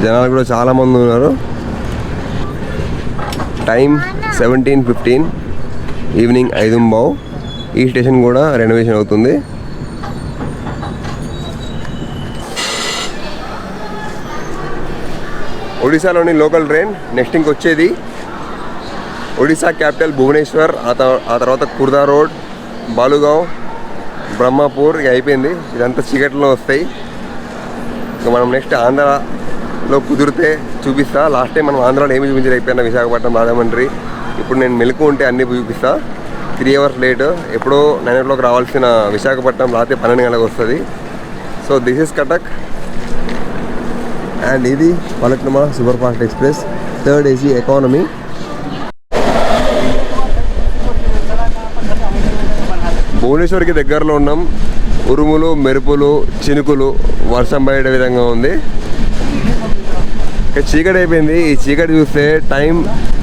జనాలు కూడా చాలామంది ఉన్నారు. Time 17:15, evening 5:15. ఈ స్టేషన్ కూడా రెనోవేషన్ అవుతుంది. ఒడిశాలోని లోకల్ ట్రైన్. నెక్స్ట్ ఇంకొచ్చేది ఒడిశా క్యాపిటల్ భువనేశ్వర్, ఆ తర్వాత కుర్దా రోడ్, బాలుగావ్, బ్రహ్మపూర్. ఇక అయిపోయింది. ఇదంతా చీకట్లో వస్తాయి. ఇంకా మనం నెక్స్ట్ ఆంధ్రాలో కుదిరితే చూపిస్తా. లాస్ట్ టైం మనం ఆంధ్రాలో ఏమి చూపించలేకపోయినా, విశాఖపట్నం, రాజమండ్రి. ఇప్పుడు నేను మెలకు ఉంటే అన్నీ చూపిస్తా. 3 hours లేట్. ఎప్పుడో 9 o'clock రావాల్సిన విశాఖపట్నం రాత్రి 12 గంటలకు వస్తుంది. So this is Cuttack and ఇది Falaknuma super fast express 3rd AC ఎకానమీ. భువనేశ్వర్కి దగ్గరలో ఉన్నాం. ఉరుములు, మెరుపులు, చినుకులు, వర్షం పడే విధంగా ఉంది. చీకటి అయిపోయింది. ఈ చీకటి చూస్తే టైం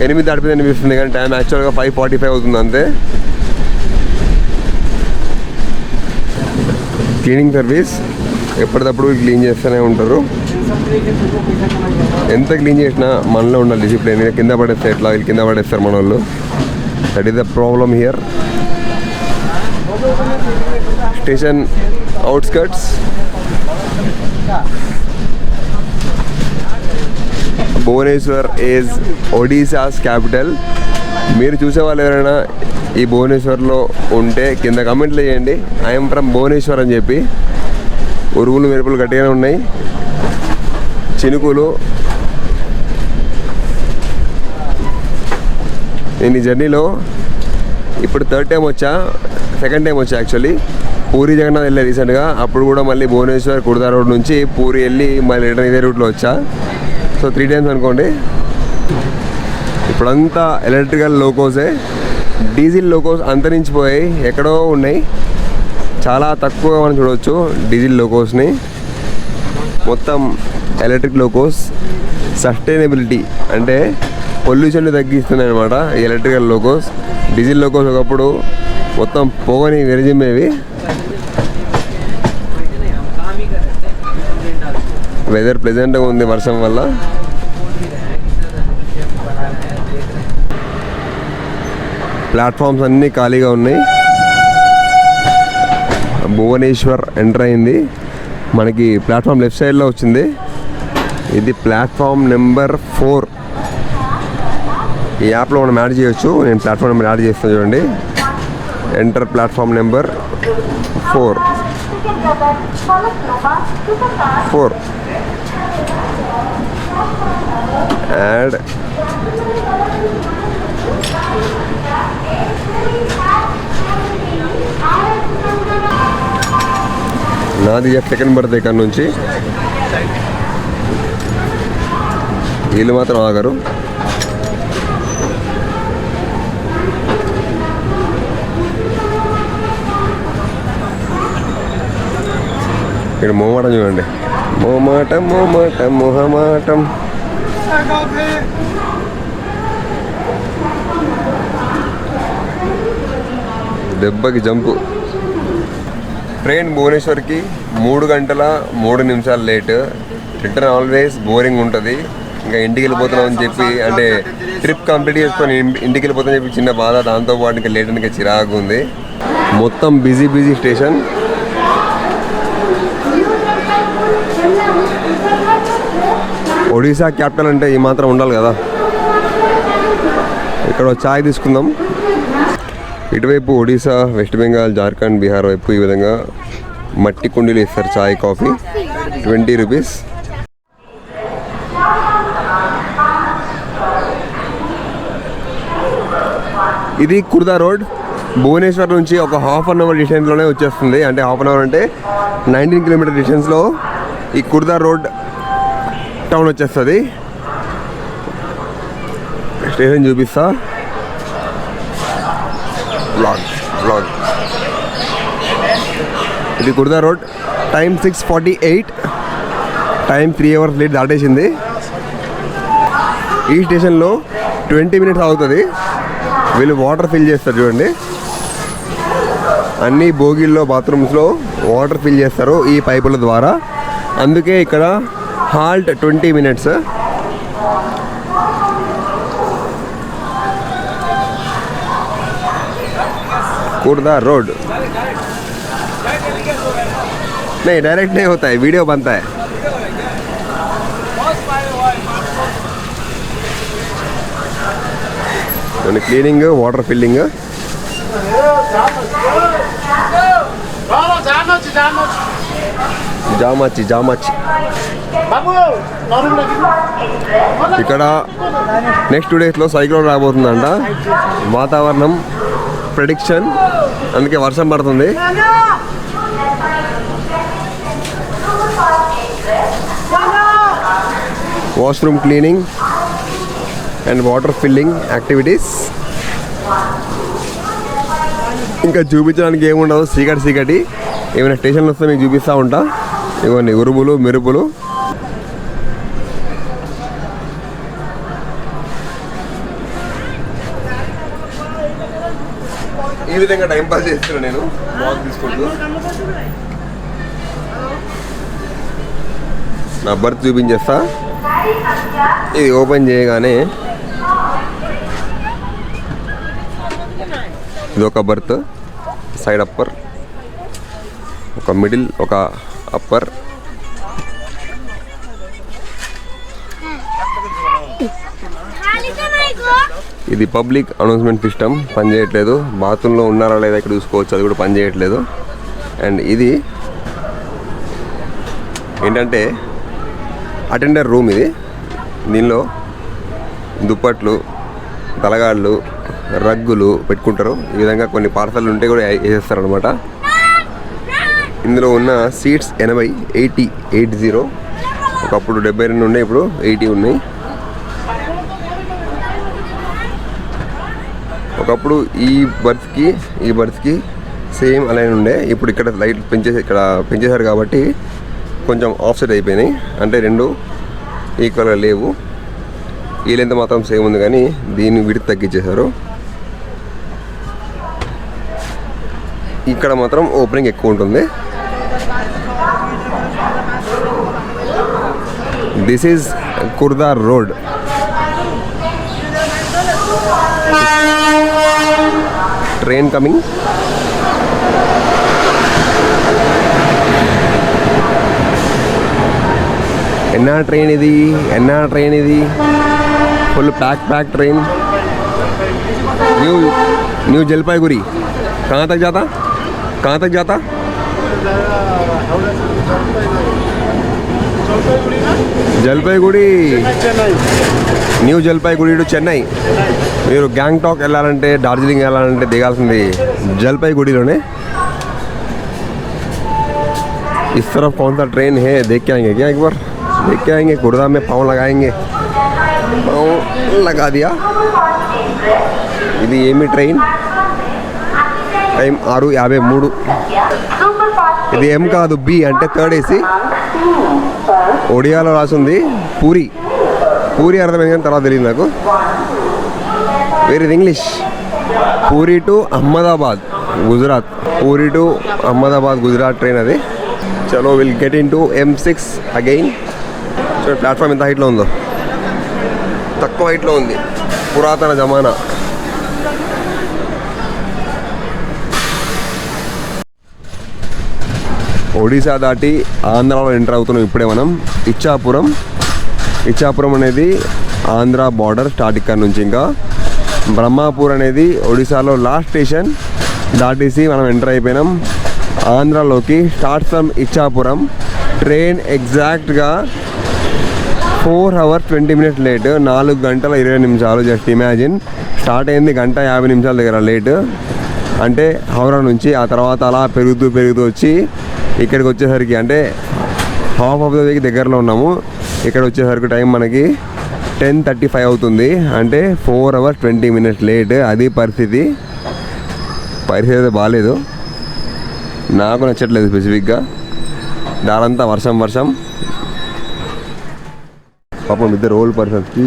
8 దాటిపోయింది అనిపిస్తుంది, కానీ టైం యాక్చువల్గా 5:45 అవుతుంది అంతే. క్లీనింగ్ సర్వీస్ ఎప్పటికప్పుడు క్లీన్ చేస్తూనే ఉంటారు. ఎంత క్లీన్ చేసినా మనలో ఉండాలి డిసిప్లిన్. కింద పడేస్తే ఎట్లా, వీళ్ళు కింద పడేస్తారు మన వాళ్ళు. That is the problem here. Station outskirts. Bhubaneswar is Odisha's capital. మీరు చూసేవాళ్ళు ఎవరైనా ఈ భువనేశ్వర్లో ఉంటే కింద కమెంట్లు చేయండి, ఐఎమ్ ఫ్రమ్ భువనేశ్వర్ అని చెప్పి. ఉరుములు మెరుపులు గట్టిగానే ఉన్నాయి, చినుకులు. నేను ఈ జర్నీలో ఇప్పుడు 3rd time వచ్చా, 2nd time వచ్చా యాక్చువల్లీ. పూరి జగన్నాథ్ వెళ్ళా రీసెంట్గా, అప్పుడు కూడా మళ్ళీ భువనేశ్వర్ కుర్దా రోడ్ నుంచి పూరి వెళ్ళి మళ్ళీ రిటర్న్ ఇదే రూట్లో వచ్చా. సో 3 times అనుకోండి. ఇప్పుడంతా ఎలక్ట్రికల్ లోకోసే. డీజిల్ లోకోస్ అంతరించిపోయాయి, ఎక్కడో ఉన్నాయి. చాలా తక్కువగా మనం చూడవచ్చు డీజిల్ లోకోస్ని. మొత్తం ఎలక్ట్రిక్ లోకోస్. సస్టైనబిలిటీ అంటే పొల్యూషన్ని తగ్గిస్తున్నాయి అనమాట ఈ ఎలక్ట్రికల్ లోకోస్. డీజిల్ లోకోస్ ఒకప్పుడు మొత్తం పొగని విరజిమ్మేవి. వెదర్ ప్లెజెంట్గా ఉంది వర్షం వల్ల. ప్లాట్ఫామ్స్ అన్నీ ఖాళీగా ఉన్నాయి. భువనేశ్వర్ ఎంటర్ అయింది. మనకి ప్లాట్ఫామ్ లెఫ్ట్ సైడ్లో వచ్చింది. ఇది ప్లాట్ఫామ్ నెంబర్ 4. ఈ యాప్లో మనం యాడ్ చేయొచ్చు. నేను ప్లాట్ఫామ్ నెంబర్ యాడ్ చేస్తాను చూడండి. Enter platform number 4. యాడ్. నాది సెకండ్ బర్త్ ఇక్కడ నుంచి. వీళ్ళు మాత్రం ఆగరు. ఇక్కడ మోమాటం చూడండి. మోమాటం మోమాటం మొహమాటం. దెబ్బకి జంపు. ట్రైన్ భువనేశ్వర్కి 3 గంటల 3 నిమిషాలు లేట్. రిటర్న్ ఆల్వేస్ బోరింగ్ ఉంటుంది. ఇంకా ఇంటికి వెళ్ళిపోతున్నాం అని చెప్పి, అంటే ట్రిప్ కంప్లీట్ చేసుకొని ఇంటికి వెళ్ళిపోతామని చెప్పి చిన్న బాధ. దాంతోపాటు ఇంకా లేట్ ఇంకా చిరాకు ఉంది. మొత్తం బిజీ స్టేషన్. ఒడిశా క్యాపిటల్ అంటే ఈ మాత్రం ఉండాలి కదా. ఇక్కడ చాయ్ తీసుకుందాం. ఇటువైపు ఒడిశా, వెస్ట్ బెంగాల్, జార్ఖండ్, బీహార్ వైపు ఈ విధంగా మట్టి కుండీలు ఇస్తారు చాయ్, కాఫీ. 20 రూపీస్. ఇది కుర్దా రోడ్. భువనేశ్వర్ నుంచి ఒక ½ అవర్ డిస్టెన్స్లోనే వచ్చేస్తుంది. అంటే ½ అవర్ అంటే 19 కిలోమీటర్ డిస్టెన్స్లో ఈ కుర్దా రోడ్ టౌన్ వచ్చేస్తుంది. స్టేషన్ చూపిస్తా. బ్లాగ్ ఇది Khurda road. Time 6:48. Time 3 hours late దాటేసింది. ఈ స్టేషన్లో 20 మినిట్స్ అవుతుంది. వీళ్ళు వాటర్ ఫిల్ చేస్తారు చూడండి. అన్ని బోగిల్లో, బాత్రూమ్స్లో వాటర్ ఫిల్ చేస్తారు ఈ పైపుల ద్వారా. అందుకే ఇక్కడ హాల్ట్ 20 మినిట్స్. कुर्दा रोड नहीं, डायरेक्ट नहीं होता है, वीडियो बनता है. Cleaning, water filling. జామాచి ఇక్కడ నెక్స్ట్ 2 డేస్లో సైక్లోన్ రాబోతుందంట. వాతావరణం ప్రెడిక్షన్, అందుకే వర్షం పడుతుంది. Washroom cleaning and water filling activities. ఇంకా చూపించడానికి ఏముండదు, చీకటి. ఏమైనా స్టేషన్లు వస్తే మీకు చూపిస్తూ ఉంటా. ఇవన్నీ ఉరుములు, మెరుపులు. ఈ విధంగా టైం పాస్ చేస్తున్నా నేను వాక్ తీసుకుంటూ. నా బర్త్ చూపించేస్తా. ఇది ఓపెన్ చేయగానే ఇది ఒక బర్త్, సైడ్ అప్పర్, ఒక మిడిల్, ఒక అప్పర్. ఇది పబ్లిక్ అనౌన్స్మెంట్ సిస్టమ్, పనిచేయట్లేదు. బాత్రూంలో ఉన్నారా లేదా ఇక్కడ చూసుకోవచ్చు, అది కూడా పనిచేయట్లేదు. అండ్ ఇది ఏంటంటే అటెండర్ రూమ్. ఇది దీనిలో దుప్పట్లు, తలగాళ్ళు, రగ్గులు పెట్టుకుంటారు. ఈ విధంగా కొన్ని పార్సల్ ఉంటే కూడా వేసేస్తారు అనమాట. ఇందులో ఉన్న సీట్స్ 80. ఒకప్పుడు 72 ఉండే, ఇప్పుడు 80 ఉన్నాయి. ఒకప్పుడు ఈ బర్త్కి సేమ్ అలానే ఉండే. ఇప్పుడు ఇక్కడ లైట్ పెంచేశారు కాబట్టి కొంచెం ఆఫ్సెట్ అయిపోయినాయి. అంటే 2 ఈక్వల్గా లేవు. ఈ లెంత్ మాత్రం సేమ్ ఉంది, కానీ దీన్ని విడ్త్ తగ్గించేశారు. ఇక్కడ మాత్రం ఓపెనింగ్ ఎక్కువ ఉంటుంది. This is Khurda road. Train coming. ఎన్నా ట్రైన్ ఇది full pack train. New Jalpaiguri. कहाँ तक जाता? జల్పైగుడి. New Jalpaiguri to Chennai. మీరు గ్యాంగ్టాక్ వెళ్ళాలంటే, డార్జిలింగ్ వెళ్ళాలంటే దిగాల్సింది జల్పైగుడిలోనే. इस तरफ कौन सा ट्रेन है देख के आएंगे क्या? एक बार देख के आएंगे. कुर्दा में पाँव लगाएंगे. पाँव लगा दिया. ఇది ఏమి ట్రైన్? టైం 6:53. ఇది ఎం కాదు, బి అంటే థర్డ్ ఏసీ. ఒడియాలో రాసింది పూరి అర్థమైంది, కానీ తర్వాత తెలియదు నాకు. వేరే English. Puri to Ahmedabad Gujarat. Puri to Ahmedabad Gujarat train అది. చలో will get in to M6 again. So platform ఎంత హైట్లో ఉందో. తక్కువ హైట్లో ఉంది. పురాతన జమానా. ఒడిశా దాటి ఆంధ్రాలో ఎంటర్ అవుతున్నాం ఇప్పుడే మనం. ఇచ్చాపురం అనేది ఆంధ్ర బార్డర్ స్టార్ట్ ఇక్కడ నుంచి. ఇంకా బ్రహ్మాపూర్ అనేది ఒడిశాలో లాస్ట్ స్టేషన్ దాటేసి మనం ఎంటర్ అయిపోయినాం ఆంధ్రాలోకి. Start from Ichchapuram. ట్రైన్ ఎగ్జాక్ట్గా 4 hours 20 minutes లేట్. 4 గంటల 20 నిమిషాలు. Just imagine. స్టార్ట్ అయింది 1:50 నిమిషాల దగ్గర లేట్. అంటే హౌరా నుంచి. ఆ తర్వాత అలా పెరుగుతూ వచ్చి ఇక్కడికి వచ్చేసరికి అంటే హాఫ్ ఆఫ్ ద వేకి దగ్గరలో ఉన్నాము. ఇక్కడ వచ్చేసరికి టైం మనకి 10:35 అవుతుంది. అంటే 4 hours 20 minutes లేట్. అది పరిస్థితి అయితే బాగాలేదు. నాకు నచ్చట్లేదు స్పెసిఫిక్గా. దారంతా వర్షం. పాపం ఇద్దరు ఓల్డ్ పర్సన్స్కి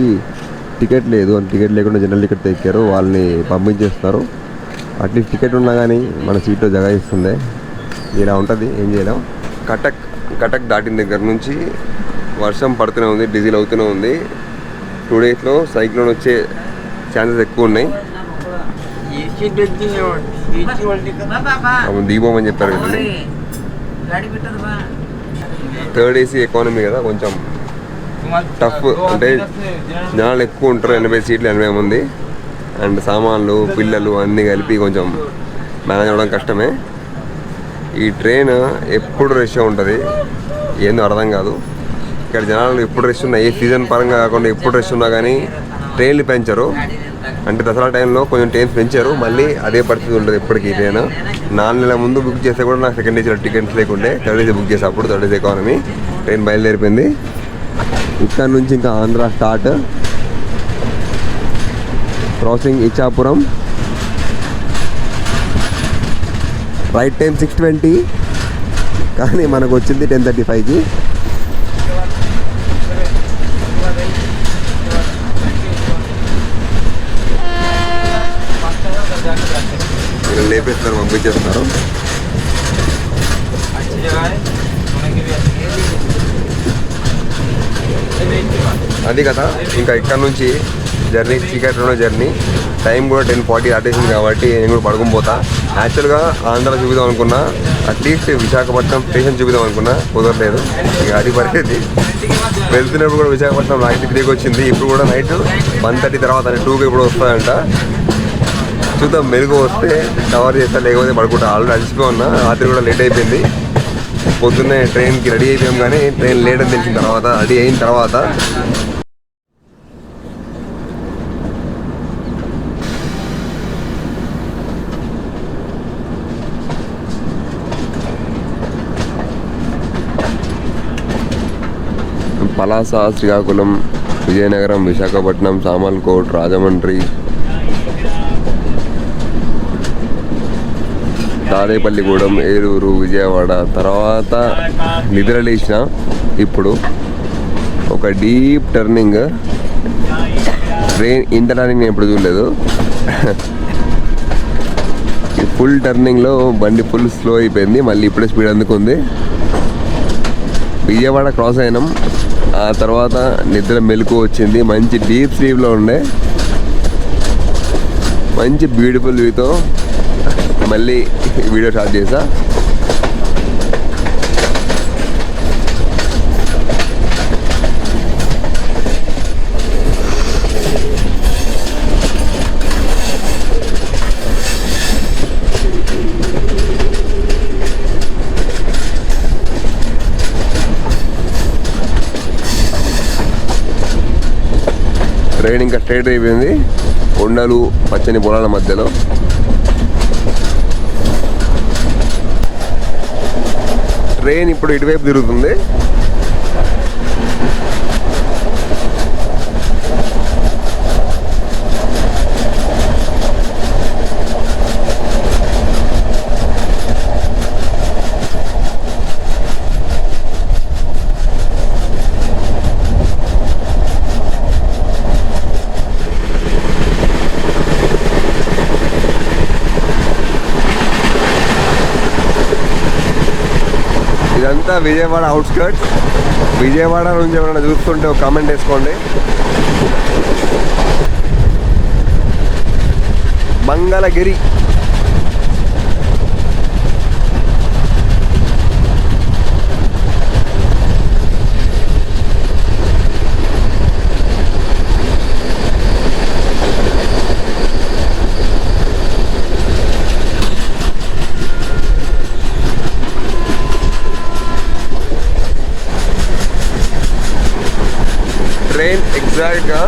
టికెట్ లేదు. టికెట్ లేకుండా జనరల్ టికెట్ ఎక్కారు. వాళ్ళని పంపించేస్తున్నారు. అట్లీస్ట్ టికెట్ ఉన్నా కానీ మన సీట్లో జగ ఇస్తుంది. ఇలా ఉంటుంది, ఏం చేయలేం. కటక్ దాటిన దగ్గర నుంచి వర్షం పడుతూనే ఉంది, డిజిల్ అవుతూనే ఉంది. 2 daysలో సైక్లోన్ వచ్చే ఛాన్సెస్ ఎక్కువ ఉన్నాయి. దీపం అని చెప్పారు కదండి. 3rd AC ఎకానమీ కదా, కొంచెం టఫ్. అంటే జనాలు ఎక్కువ ఉంటారు. 80 సీట్లు 80 మంది. అండ్ సామాన్లు పిల్లలు అన్నీ కలిపి కొంచెం మేనేజ్ అవ్వడం కష్టమే. ఈ ట్రైన్ ఎప్పుడు రష్ ఉంటుంది, ఏందో అర్థం కాదు. ఇక్కడ జనాలు ఎప్పుడు రష్ ఉన్నా, ఏ సీజన్ పరంగా కాకుండా ఎప్పుడు రష్ ఉన్నా కానీ ట్రైన్లు పెంచరు. అంటే దసరా టైంలో కొంచెం ట్రైన్స్ పెంచారు. మళ్ళీ అదే పరిస్థితి ఉంటుంది ఎప్పటికీ. ట్రైన్ 4 నెలల ముందు బుక్ చేస్తే కూడా నాకు 2nd AC టికెట్స్ లేకుంటే 3rd AC బుక్ చేసే అప్పుడు 3rd AC ఎకానమీ ట్రైన్ బయలుదేరిపోయింది. ఇక్కడ నుంచి ఇంకా Andhra start. Crossing Ichchapuram. Right time 6:20 కానీ మనకు వచ్చింది 10:35కి. లేపేస్తున్నారు, పంపించేస్తున్నారు. అది కదా. ఇంకా ఇక్కడ నుంచి జర్నీ చీకట్లో జర్నీ. టైం కూడా 10:40 దాటేసింది కాబట్టి నేను కూడా పడుకుని పోతా. యాక్చువల్గా ఆంధ్ర చూపిద్దాం అనుకున్నా, అట్లీస్ట్ విశాఖపట్నం స్టేషన్ చూపిద్దాం అనుకున్నా, కుదరలేదు. ఇక అది పరిస్థితి. వెళ్తున్నప్పుడు కూడా విశాఖపట్నం నైట్ 3కి వచ్చింది. ఇప్పుడు కూడా నైట్ 1:30 తర్వాత 2కి ఇప్పుడు వస్తాయంట. చూద్దాం, మెరుగు వస్తే కవర్ చేస్తా, లేకపోతే పడుకుంటా. ఆల్రెడీ అలసిపోయి ఉన్నా. రాత్రి కూడా లేట్ అయిపోయింది. పొద్దున్నే ట్రైన్కి రెడీ అయిపోయాం కానీ ట్రైన్ లేట్ అని తెలిసిన తర్వాత, రెడీ అయిన తర్వాత పలాస, శ్రీకాకుళం, విజయనగరం, విశాఖపట్నం, సామర్లకోట్, రాజమండ్రి, తాడేపల్లిగూడెం, ఏలూరు, విజయవాడ, తర్వాత నిద్రలేసిన. ఇప్పుడు ఒక డీప్ టర్నింగ్. ట్రైన్ ఇంత టర్నింగ్ నేను ఎప్పుడు చూడలేదు. ఫుల్ టర్నింగ్లో బండి ఫుల్ స్లో అయిపోయింది. మళ్ళీ ఇప్పుడే స్పీడ్ అందుకుంది. విజయవాడ క్రాస్ అయినాం. ఆ తర్వాత నిద్ర మెలకు వచ్చింది. మంచి డీప్ స్లీప్లో ఉండే, మంచి బ్యూటిఫుల్ వ్యూతో మళ్ళీ వీడియో స్టార్ట్ చేసా. ట్రైన్ ఇంకా స్ట్రైట్ అయిపోయింది. కొండలు, పచ్చని పొలాల మధ్యలో. ట్రైన్ ఇప్పుడు ఇటువైపు తిరుగుతుంది. ఇదంతా విజయవాడ అవుట్స్కర్ట్స్. విజయవాడ నుంచి ఎవరైనా చూస్తుంటే ఒక కామెంట్ వేసుకోండి. మంగళగిరి. ట్రైన్ ఎగ్జాక్ట్గా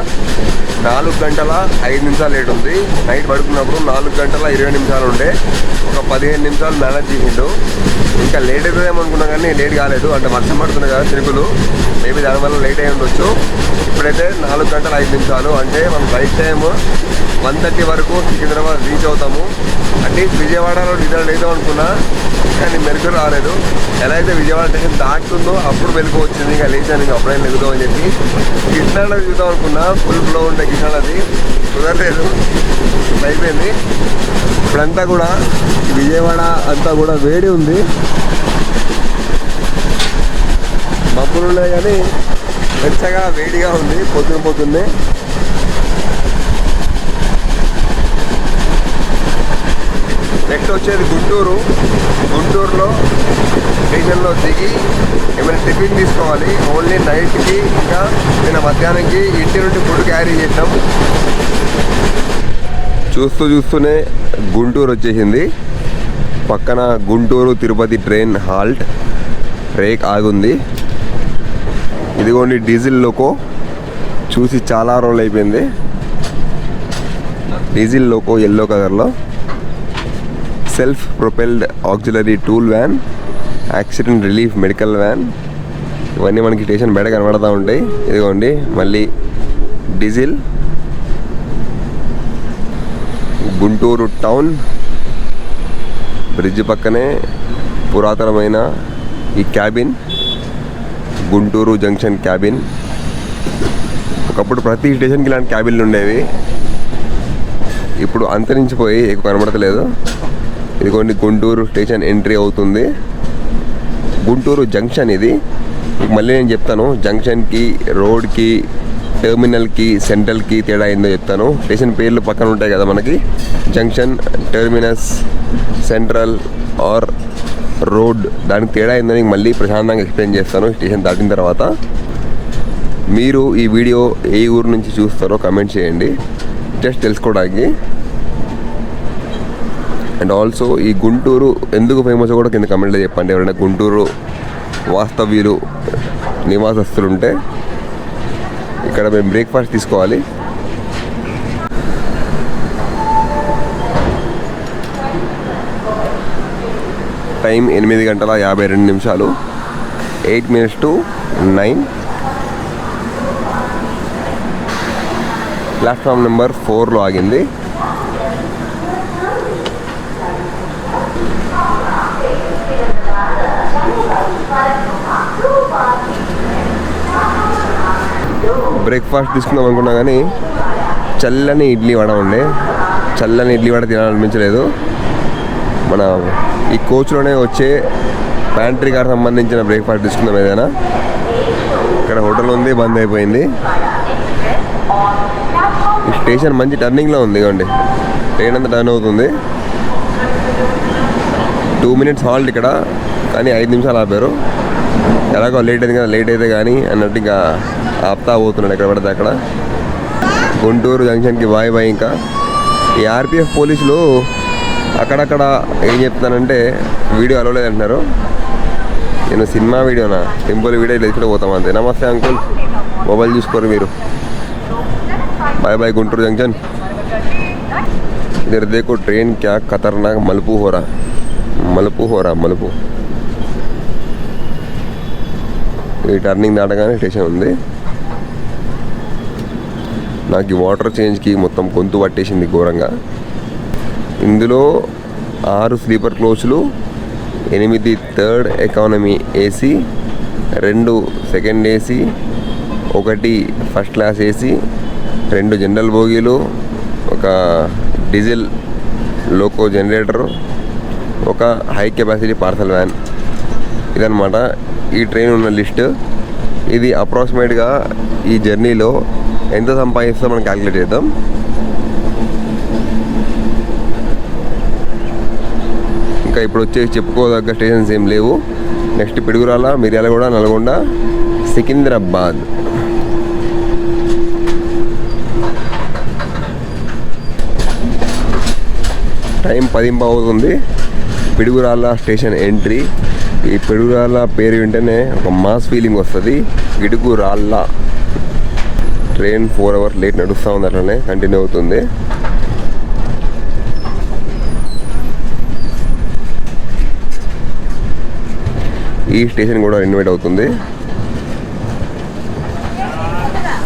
4 గంటల 5 నిమిషాలు లేట్ ఉంది. నైట్ పడుకున్నప్పుడు 4 గంటల 20 నిమిషాలు ఉండే, ఒక 15 నిమిషాలు మేనేజ్ చేసిండు. ఇంకా లేట్ అవుతుందేమో అనుకున్నా కానీ లేట్ కాలేదు. అంటే వర్షం పడుతుంది కదా చిరుకులు, మేబీ దానివల్ల లేట్ అయి ఉండొచ్చు. ఇప్పుడైతే 4 గంటల 5 నిమిషాలు, అంటే మనం రైట్ టైం 1:30 వరకు సికింద్రాబాద్ రీచ్ అవుతాము. అట్లీస్ట్ విజయవాడలో డిజైన్ అవుతాం అనుకున్నా, కానీ మెరుగు రాలేదు. ఎలా అయితే విజయవాడ స్టేషన్ దాటుతుందో అప్పుడు వెలుగు వచ్చింది. ఇంకా లేచాను, ఇంకా అప్పుడైనా వెలుగుతాం అని చెప్పి కృష్ణానది చూద్దాం అనుకున్నా. ఫుల్ ఫ్లో ఉండే కృష్ణానది, కుదరలేదు, అయిపోయింది. ఇప్పుడంతా కూడా విజయవాడ అంతా కూడా వేడి ఉంది, మబ్బులు ఉన్నాయి కానీ వెచ్చగా వేడిగా ఉంది పొద్దున్నే. నెక్స్ట్ వచ్చేది గుంటూరులో స్టేషన్లో దిగి ఏమైనా టిఫిన్ తీసుకోవాలి. ఓన్లీ నైట్కి, ఇంకా నిన్న మధ్యాహ్నంకి ఇంటి నుండి ఫుడ్ క్యారీ చేసాం. చూస్తూనే గుంటూరు వచ్చేసింది. పక్కన Guntur Tirupati train halt, break ఆగుంది. ఇదిగోండి డీజిల్ లోకో, చూసి చాలా రోజులు అయిపోయింది. డీజిల్ లోకో ఎల్లో కలర్లో, self propelled auxiliary tool van, accident relief medical van, ఇవన్నీ మనకి స్టేషన్ బయట కనబడుతూ ఉంటాయి. ఇదిగోండి మళ్ళీ డీజిల్. గుంటూరు టౌన్ బ్రిడ్జ్ పక్కనే పురాతనమైన ఈ క్యాబిన్, గుంటూరు జంక్షన్ క్యాబిన్. ఒకప్పుడు ప్రతి స్టేషన్కి ఇలాంటి క్యాబిన్లు ఉండేవి, ఇప్పుడు అంతరించిపోయి ఎక్కువ కనబడతలేదు. ఇదిగోండి గుంటూరు స్టేషన్ ఎంట్రీ అవుతుంది. గుంటూరు జంక్షన్ ఇది. మళ్ళీ నేను చెప్తాను, జంక్షన్కి, రోడ్కి, టెర్మినల్కి, సెంట్రల్కి తేడా ఏందో చెప్తాను. స్టేషన్ పేర్లు పక్కన ఉంటాయి కదా మనకి, junction, terminus, central or road, దానికి తేడా ఏందని మళ్ళీ ప్రశాంతంగా ఎక్స్ప్లెయిన్ చేస్తాను స్టేషన్ దాటిన తర్వాత. మీరు ఈ వీడియో ఏ ఊరు నుంచి చూస్తారో కమెంట్ చేయండి, జస్ట్ తెలుసుకోవడానికి. అండ్ ఆల్సో ఈ గుంటూరు ఎందుకు ఫేమస్ కూడా కింద కమెంట్లో చెప్పండి. ఎవరైనా గుంటూరు వాస్తవ్యులు, నివాసస్తులు ఉంటే. ఇక్కడ మేము బ్రేక్ఫాస్ట్ తీసుకోవాలి. Time 8:52, 8 minutes to 9. Platform number 4లో ఆగింది. బ్రేక్ఫాస్ట్ తీసుకుందాం అనుకున్నా కానీ చల్లని ఇడ్లీ వడ ఉండే. చల్లని ఇడ్లీ వడ తినాలనిపించలేదు. మన ఈ కోచ్లోనే వచ్చే ప్యాంట్రీ కార్ సంబంధించిన బ్రేక్ఫాస్ట్ తీసుకుందాం ఏదైనా. ఇక్కడ హోటల్ ఉంది, బంద్ అయిపోయింది. ఈ స్టేషన్ మంచి టర్నింగ్లో ఉంది. ఇవ్వండి ట్రైన్ అంతా టర్న్ అవుతుంది. 2 minutes హాల్ట్ ఇక్కడ, కానీ 5 నిమిషాలు ఆపారు. ఎలాగో లేట్ అయింది కదా, లేట్ అయితే కానీ అన్నట్టు ఇంకా ఆపుతా పోతున్నాడు ఎక్కడ పడితే అక్కడ. గుంటూరు జంక్షన్కి బాయ్. ఇంకా ఈ ఆర్పిఎఫ్ పోలీసులు అక్కడక్కడ ఏం చెప్తానంటే వీడియో అలవలేదు అంటున్నారు. నేను సినిమా వీడియోనా, సింపుల్ వీడియో తీసుకుంటూ పోతాం అంతే. నమస్తే అంకుల్, మొబైల్ చూసుకోరు మీరు. Bye Guntur junction. इधर देखो ट्रेन क्या खतरनाक मलपू हो रहा मलपू. ఈ టర్నింగ్ దాటగానే స్టేషన్ ఉంది. నాకు ఈ వాటర్ చేంజ్కి మొత్తం గొంతు పట్టేసింది ఘోరంగా. ఇందులో 6 స్లీపర్ కోచ్లు, 8 third economy AC, 2 second AC, 1 first class AC, 2 general బోగీలు, ఒక డీజిల్ లోకో జనరేటర్, ఒక హై కెపాసిటీ పార్సల్ వ్యాన్. ఇదన్నమాట ఈ ట్రైన్ ఉన్న లిస్ట్. ఇది అప్రాక్సిమేట్గా ఈ జర్నీలో ఎంత సంపాదిస్తుందో మనం క్యాలిక్యులేట్ చేద్దాం. ఇంకా ఇప్పుడు వచ్చే చెప్పుకోదగ్గ స్టేషన్స్ ఏం లేవు. నెక్స్ట్ పిడుగురాల, మిర్యాలగూడ, నల్గొండ, సికింద్రాబాద్. టైం 10 అవుతుంది. Piduguralla station entry. ఈ పిడుగురాల పేరు వింటేనే ఒక మాస్ ఫీలింగ్ వస్తుంది. పిడుగురాళ్ళ ట్రైన్ 4 hours లేట్ నడుస్తూ ఉంది, అట్లనే కంటిన్యూ అవుతుంది. ఈ స్టేషన్ కూడా రెనోవేట్ అవుతుంది.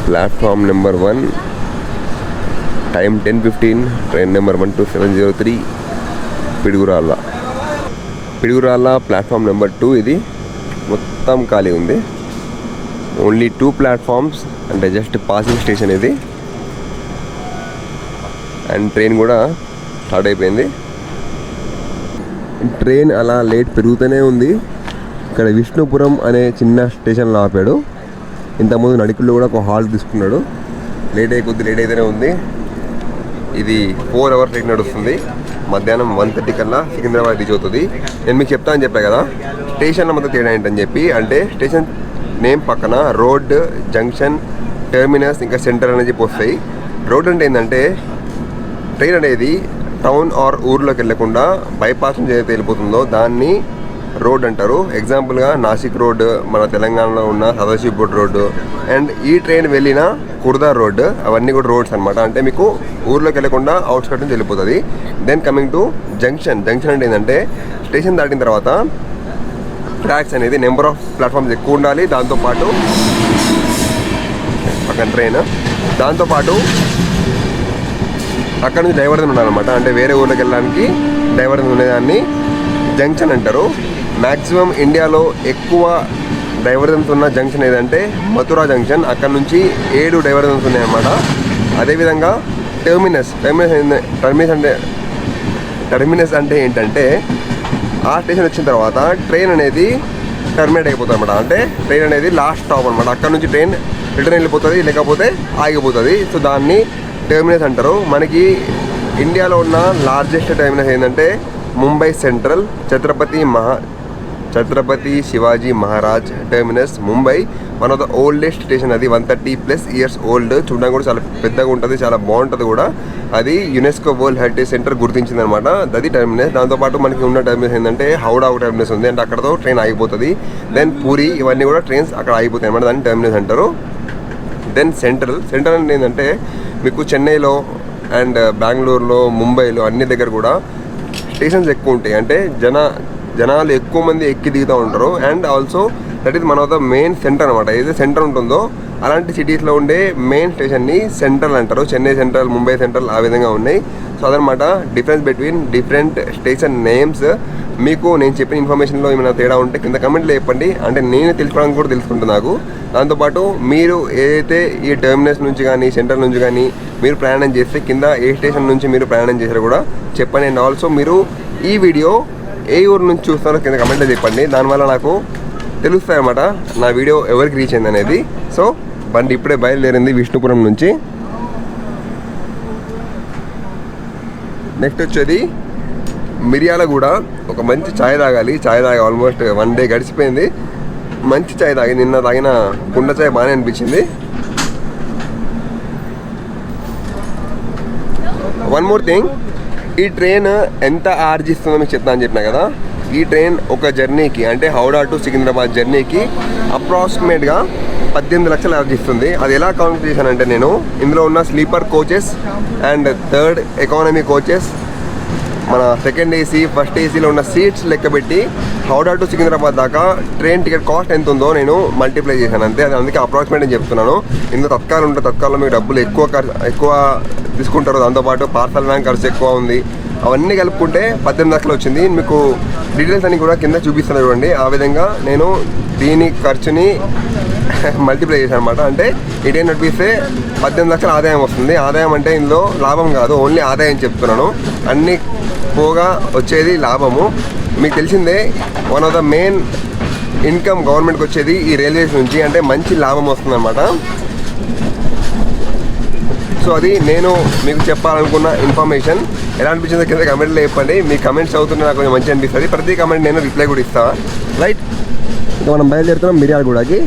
Platform number 1, time 10:15, train number 12703 Piduguralla. Piduguralla platform number 2 ఇది మొత్తం ఖాళీ ఉంది. ఓన్లీ 2 ప్లాట్ఫామ్స్, అంటే జస్ట్ పాసింగ్ స్టేషన్ ఇది. అండ్ ట్రైన్ కూడా స్టార్ట్ అయిపోయింది. ట్రైన్ అలా లేట్ పెరుగుతూనే ఉంది. ఇక్కడ విష్ణుపురం అనే చిన్న స్టేషన్లో ఆపాడు. ఇంతకుముందు నడికుల్లో కూడా ఒక హాల్ తీసుకున్నాడు. లేట్ అయితేనే ఉంది. ఇది 4 hours లేట్ నడుస్తుంది. మధ్యాహ్నం 1:30 కల్లా సికింద్రాబాద్ రీచ్ అవుతుంది. నేను మీకు చెప్తా అని చెప్పాను కదా స్టేషన్ల మధ్య తేడా ఏంటని చెప్పి. అంటే స్టేషన్ నేమ్ పక్కన రోడ్, జంక్షన్, టెర్మినస్, ఇంకా సెంటర్ అని చెప్పి వస్తాయి. రోడ్ అంటే ఏంటంటే ట్రైన్ అనేది టౌన్ ఆర్ ఊర్లోకి వెళ్ళకుండా బైపాస్ నుంచి ఏదైతే వెళ్ళిపోతుందో దాన్ని రోడ్ అంటారు. ఎగ్జాంపుల్గా నాసిక్ రోడ్, మన తెలంగాణలో ఉన్న సదాశివపూర్ రోడ్డు, అండ్ ఈ ట్రైన్ వెళ్ళిన కుర్దా రోడ్, అవన్నీ కూడా రోడ్స్ అనమాట. అంటే మీకు ఊర్లోకి వెళ్ళకుండా అవుట్స్కట్ నుంచి వెళ్ళిపోతుంది. Then coming to junction. Junction అంటే ఏంటంటే స్టేషన్ దాటిన తర్వాత ట్రాక్స్ అనేది నెంబర్ ఆఫ్ ప్లాట్ఫామ్స్ ఎక్కువ ఉండాలి. దాంతోపాటు పక్కన ట్రైన్, దాంతోపాటు అక్కడ నుంచి డైవర్జన్ ఉండాలన్నమాట. అంటే వేరే ఊర్లోకి వెళ్ళడానికి డైవర్జన్ ఉండేదాన్ని జంక్షన్ అంటారు. మ్యాక్సిమం ఇండియాలో ఎక్కువ డైవర్జన్స్ ఉన్న జంక్షన్ ఏదంటే మథురా జంక్షన్. అక్కడ నుంచి 7 డైవర్జన్స్ ఉన్నాయన్నమాట. అదేవిధంగా టర్మినస్ అంటే ఏంటంటే ఆ స్టేషన్ వచ్చిన తర్వాత ట్రైన్ అనేది టర్మినేట్ అయిపోతుంది అనమాట. అంటే ట్రైన్ అనేది లాస్ట్ స్టాప్ అనమాట. అక్కడ నుంచి ట్రైన్ రిటర్న్ వెళ్ళిపోతుంది, లేకపోతే ఆగిపోతుంది. సో దాన్ని టర్మినస్ అంటారు. మనకి ఇండియాలో ఉన్న లార్జెస్ట్ టర్మినస్ ఏంటంటే Mumbai central Chhatrapati Shivaji Maharaj terminus, Mumbai. One of the oldest station అది. 130+ years ఓల్డ్. చూడడానికి కూడా చాలా పెద్దగా ఉంటుంది, చాలా బాగుంటుంది కూడా. అది యునెస్కో వరల్డ్ హెరిటేజ్ సెంటర్ గుర్తించింది అనమాట. అది టర్మినస్. దాంతోపాటు మనకి ఉన్న టర్మినస్ ఏంటంటే హౌడా ఒక టర్మినస్ ఉంది, అంటే అక్కడతో ట్రైన్ ఆగిపోతుంది. దెన్ పూరి, ఇవన్నీ కూడా ట్రైన్స్ అక్కడ ఆగిపోతాయి అనమాట. దాన్ని టర్మినస్ అంటారు. దెన్ సెంట్రల్ అంటే ఏంటంటే మీకు చెన్నైలో అండ్ బెంగళూరులో, ముంబైలో అన్ని దగ్గర కూడా స్టేషన్స్ ఎక్కువ ఉంటాయి. అంటే జనాలు ఎక్కువ మంది ఎక్కి దిగుతూ ఉంటారు. And also that is one of the main centre అనమాట. ఏదైతే సెంటర్ ఉంటుందో అలాంటి సిటీస్లో ఉండే మెయిన్ స్టేషన్ని సెంట్రల్ అంటారు. చెన్నై సెంట్రల్, ముంబై సెంట్రల్, ఆ విధంగా ఉన్నాయి. సో అదనమాట difference between different station names. మీకు నేను చెప్పిన ఇన్ఫర్మేషన్లో ఏమైనా తేడా ఉంటే కింద కమెంట్లో చెప్పండి. అంటే నేను తెలుసుకోవడానికి కూడా తెలుసుకుంటాను నాకు. దాంతోపాటు మీరు ఏదైతే ఈ టర్మినస్ నుంచి కానీ సెంట్రల్ నుంచి కానీ మీరు ప్రయాణం చేస్తే కింద ఏ స్టేషన్ నుంచి మీరు ప్రయాణం చేశారో కూడా చెప్పండి. అండ్ ఆల్సో మీరు ఈ వీడియో ఏ ఊరు నుంచి చూస్తారో కింద కమెంట్లో చెప్పండి. దానివల్ల నాకు తెలుస్తాయి అన్నమాట నా వీడియో ఎవరికి రీచ్ అయింది అనేది. సో బండి ఇప్పుడే బయలుదేరింది విష్ణుపురం నుంచి. నెక్స్ట్ వచ్చేది మిర్యాలగూడ. ఒక మంచి ఛాయ్ తాగాలి. ఆల్మోస్ట్ 1 day గడిచిపోయింది. మంచి ఛాయ్ తాగి, నిన్న తాగిన కుండ ఛాయ్ బాగానే అనిపించింది. వన్ మోర్ థింగ్, ఈ ట్రైన్ ఎంత ఆర్జిస్తుందో మీకు చెప్తా అని చెప్పినా కదా. ఈ ట్రైన్ ఒక జర్నీకి, అంటే హౌడా టు సికింద్రాబాద్ జర్నీకి అప్రాక్సిమేట్గా 18 లక్షలు ఆర్జిస్తుంది. అది ఎలా కౌంట్ చేశానంటే నేను ఇందులో ఉన్న sleeper coaches and third economy coaches, మన సెకండ్ ఏసీ, ఫస్ట్ ఏసీలో ఉన్న సీట్స్ లెక్కబెట్టి హౌడా టు సికింద్రాబాద్ దాకా ట్రైన్ టికెట్ కాస్ట్ ఎంత ఉందో నేను మల్టిప్లై చేశాను అంతే. అది అందుకే అప్రాక్సిమేట్ అని చెప్తున్నాను. ఇందులో తత్కాలు ఉంటే తత్కాల్లో మీకు డబ్బులు ఎక్కువ తీసుకుంటారు. దాంతోపాటు పార్సల్ వ్యాన్ ఖర్చు ఎక్కువ ఉంది. అవన్నీ కలుపుకుంటే 18 లక్షలు వచ్చింది. మీకు డీటెయిల్స్ అన్ని కూడా కింద చూపిస్తాను చూడండి. ఆ విధంగా నేను దీని ఖర్చుని మల్టిప్లై చేశాను అనమాట. అంటే ఈ ట్రైన్ నడిపిస్తే 18 లక్షల ఆదాయం వస్తుంది. ఆదాయం అంటే ఇందులో లాభం కాదు, ఓన్లీ ఆదాయం చెప్తున్నాను. అన్ని పోగా వచ్చేది లాభము. మీకు తెలిసిందే, one of the main income గవర్నమెంట్కి వచ్చేది ఈ రైల్వేస్ నుంచి. అంటే మంచి లాభం వస్తుంది అనమాట. సో అది నేను మీకు చెప్పాలనుకున్న ఇన్ఫర్మేషన్. ఎలా అనిపించిందో కింద కమెంట్లో చెప్పండి. మీ కమెంట్స్ అవుతుంటే నాకు కొంచెం మంచిగా అనిపిస్తుంది. ప్రతి కమెంట్ నేను రిప్లై కూడా ఇస్తాను. రైట్, ఇంకా మనం బయలుదేరుతున్నాం మిర్యాలగూడకి.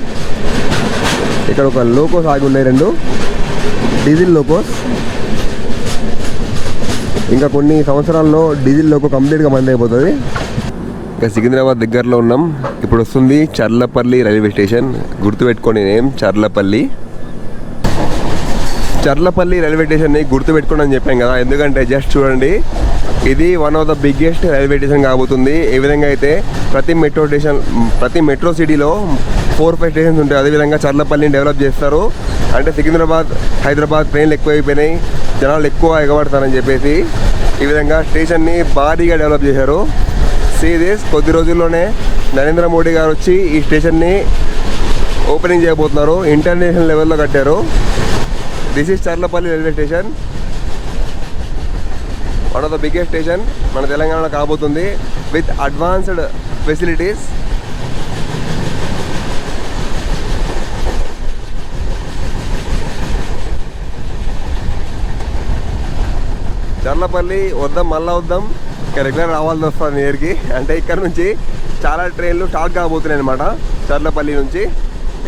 ఇక్కడ ఒక లోకోస్ ఆగి ఉన్నాయి, 2 డీజిల్ లోకోస్. ఇంకా కొన్ని సంవత్సరాల్లో డీజిల్ లోకో కంప్లీట్గా బంద్ అయిపోతుంది. ఇంకా సికింద్రాబాద్ దగ్గరలో ఉన్నాం. ఇప్పుడు వస్తుంది చర్లపల్లి రైల్వే స్టేషన్. గుర్తుపెట్టుకోండి నేమ్ చర్లపల్లి. చర్లపల్లి రైల్వే స్టేషన్ని గుర్తుపెట్టుకోండి అని చెప్పాం కదా, ఎందుకంటే జస్ట్ చూడండి, ఇది one of the biggest railway station కాబోతుంది. ఏ విధంగా అయితే ప్రతి మెట్రో సిటీలో 4-5 స్టేషన్స్ ఉంటాయి, అదేవిధంగా చర్లపల్లిని డెవలప్ చేస్తారు. అంటే సికింద్రాబాద్ హైదరాబాద్ ట్రైన్లు ఎక్కువైపోయినాయి, జనాలు ఎక్కువ ఎగబడతారని చెప్పేసి ఈ విధంగా స్టేషన్ని భారీగా డెవలప్ చేశారు. సీ దిస్, కొద్ది రోజుల్లోనే నరేంద్ర మోడీ గారు వచ్చి ఈ స్టేషన్ని ఓపెనింగ్ చేయబోతున్నారు. ఇంటర్నేషనల్ లెవెల్లో కట్టారు. This is Charlapalli railway station, one of the biggest station మన తెలంగాణలో కాబోతుంది, విత్ అడ్వాన్స్డ్ ఫెసిలిటీస్. చర్లపల్లి వద్దాం, మళ్ళీ వద్దాం, ఇంకా రెగ్యులర్ రావాల్సి వస్తుంది ఇయర్కి. అంటే ఇక్కడ నుంచి చాలా ట్రైన్లు స్టార్ట్ కాబోతున్నాయి అనమాట చర్లపల్లి నుంచి.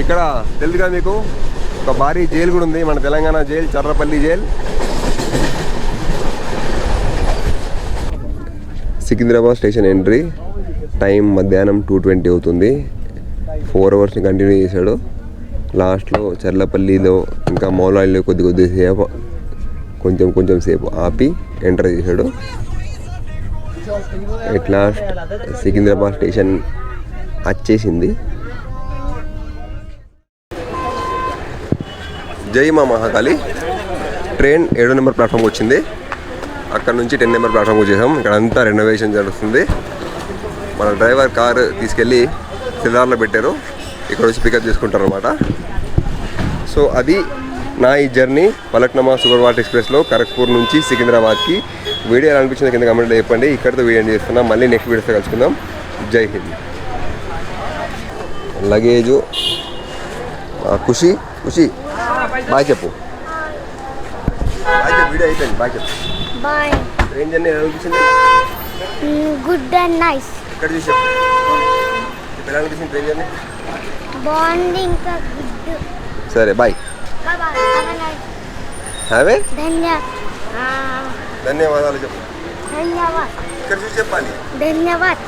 ఇక్కడ తెలుసుగా మీకు ఒక భారీ జైలు కూడా ఉంది, మన Telangana jail, Charlapalli jail. Secunderabad station entry time మధ్యాహ్నం 2:20 అవుతుంది. 4 అవర్స్ని కంటిన్యూ చేశాడు. లాస్ట్లో చర్లపల్లిలో ఇంకా మౌలాయిలో కొద్దిసేపు కొంచెం సేపు ఆపి ఎంటర్ చేశాడు. ఎట్ లాస్ట్ సికింద్రాబాద్ స్టేషన్ వచ్చేసింది. జై మా మహాకాళి. ట్రైన్ 7 నెంబర్ ప్లాట్ఫామ్కి వచ్చింది. అక్కడ నుంచి 10 నెంబర్ ప్లాట్ఫామ్కి వచ్చేసాం. ఇక్కడ అంతా రెనోవేషన్ జరుగుతుంది. మన డ్రైవర్ కారు తీసుకెళ్ళి సిల్లార్లో పెట్టారు, ఇక్కడ వచ్చి పికప్ చేసుకుంటారు అనమాట. సో అది నా ఈ జర్నీ ఫలక్నుమా సూపర్ ఫాస్ట్ ఎక్స్ప్రెస్లో ఖరగ్పూర్ నుంచి సికింద్రాబాద్కి. వీడియో ఎలా అనిపించింది కింద కమెంట్లో చెప్పండి. ఇక్కడితో వీడియో ఎండ్ చేస్తున్నాం. మళ్ళీ నెక్స్ట్ వీడియోతో కలుసుకుందాం. జై హింద్. లగేజు ఖుషి బాయ్ చెప్పు. బాయ్ చెప్పు, వీడియో అయిపోయింది. బాయ్ చెప్పు. బాయ్. ట్రైన్ జర్నీ ఎలా అనిపించింది? Good and nice. ఇక్కడ చూసి చెప్పు, ఇప్పుడు ఎలా అనిపించింది ట్రైన్ జర్నీ? బాగుంది, ఇంకా గుడ్. సరే బాయ్. హ్యావ్ ఏ ధన్యవాదాలు చెప్పు. ధన్యవాద్. ఇక్కడ చూసి చెప్పాలి. ధన్యవాద్.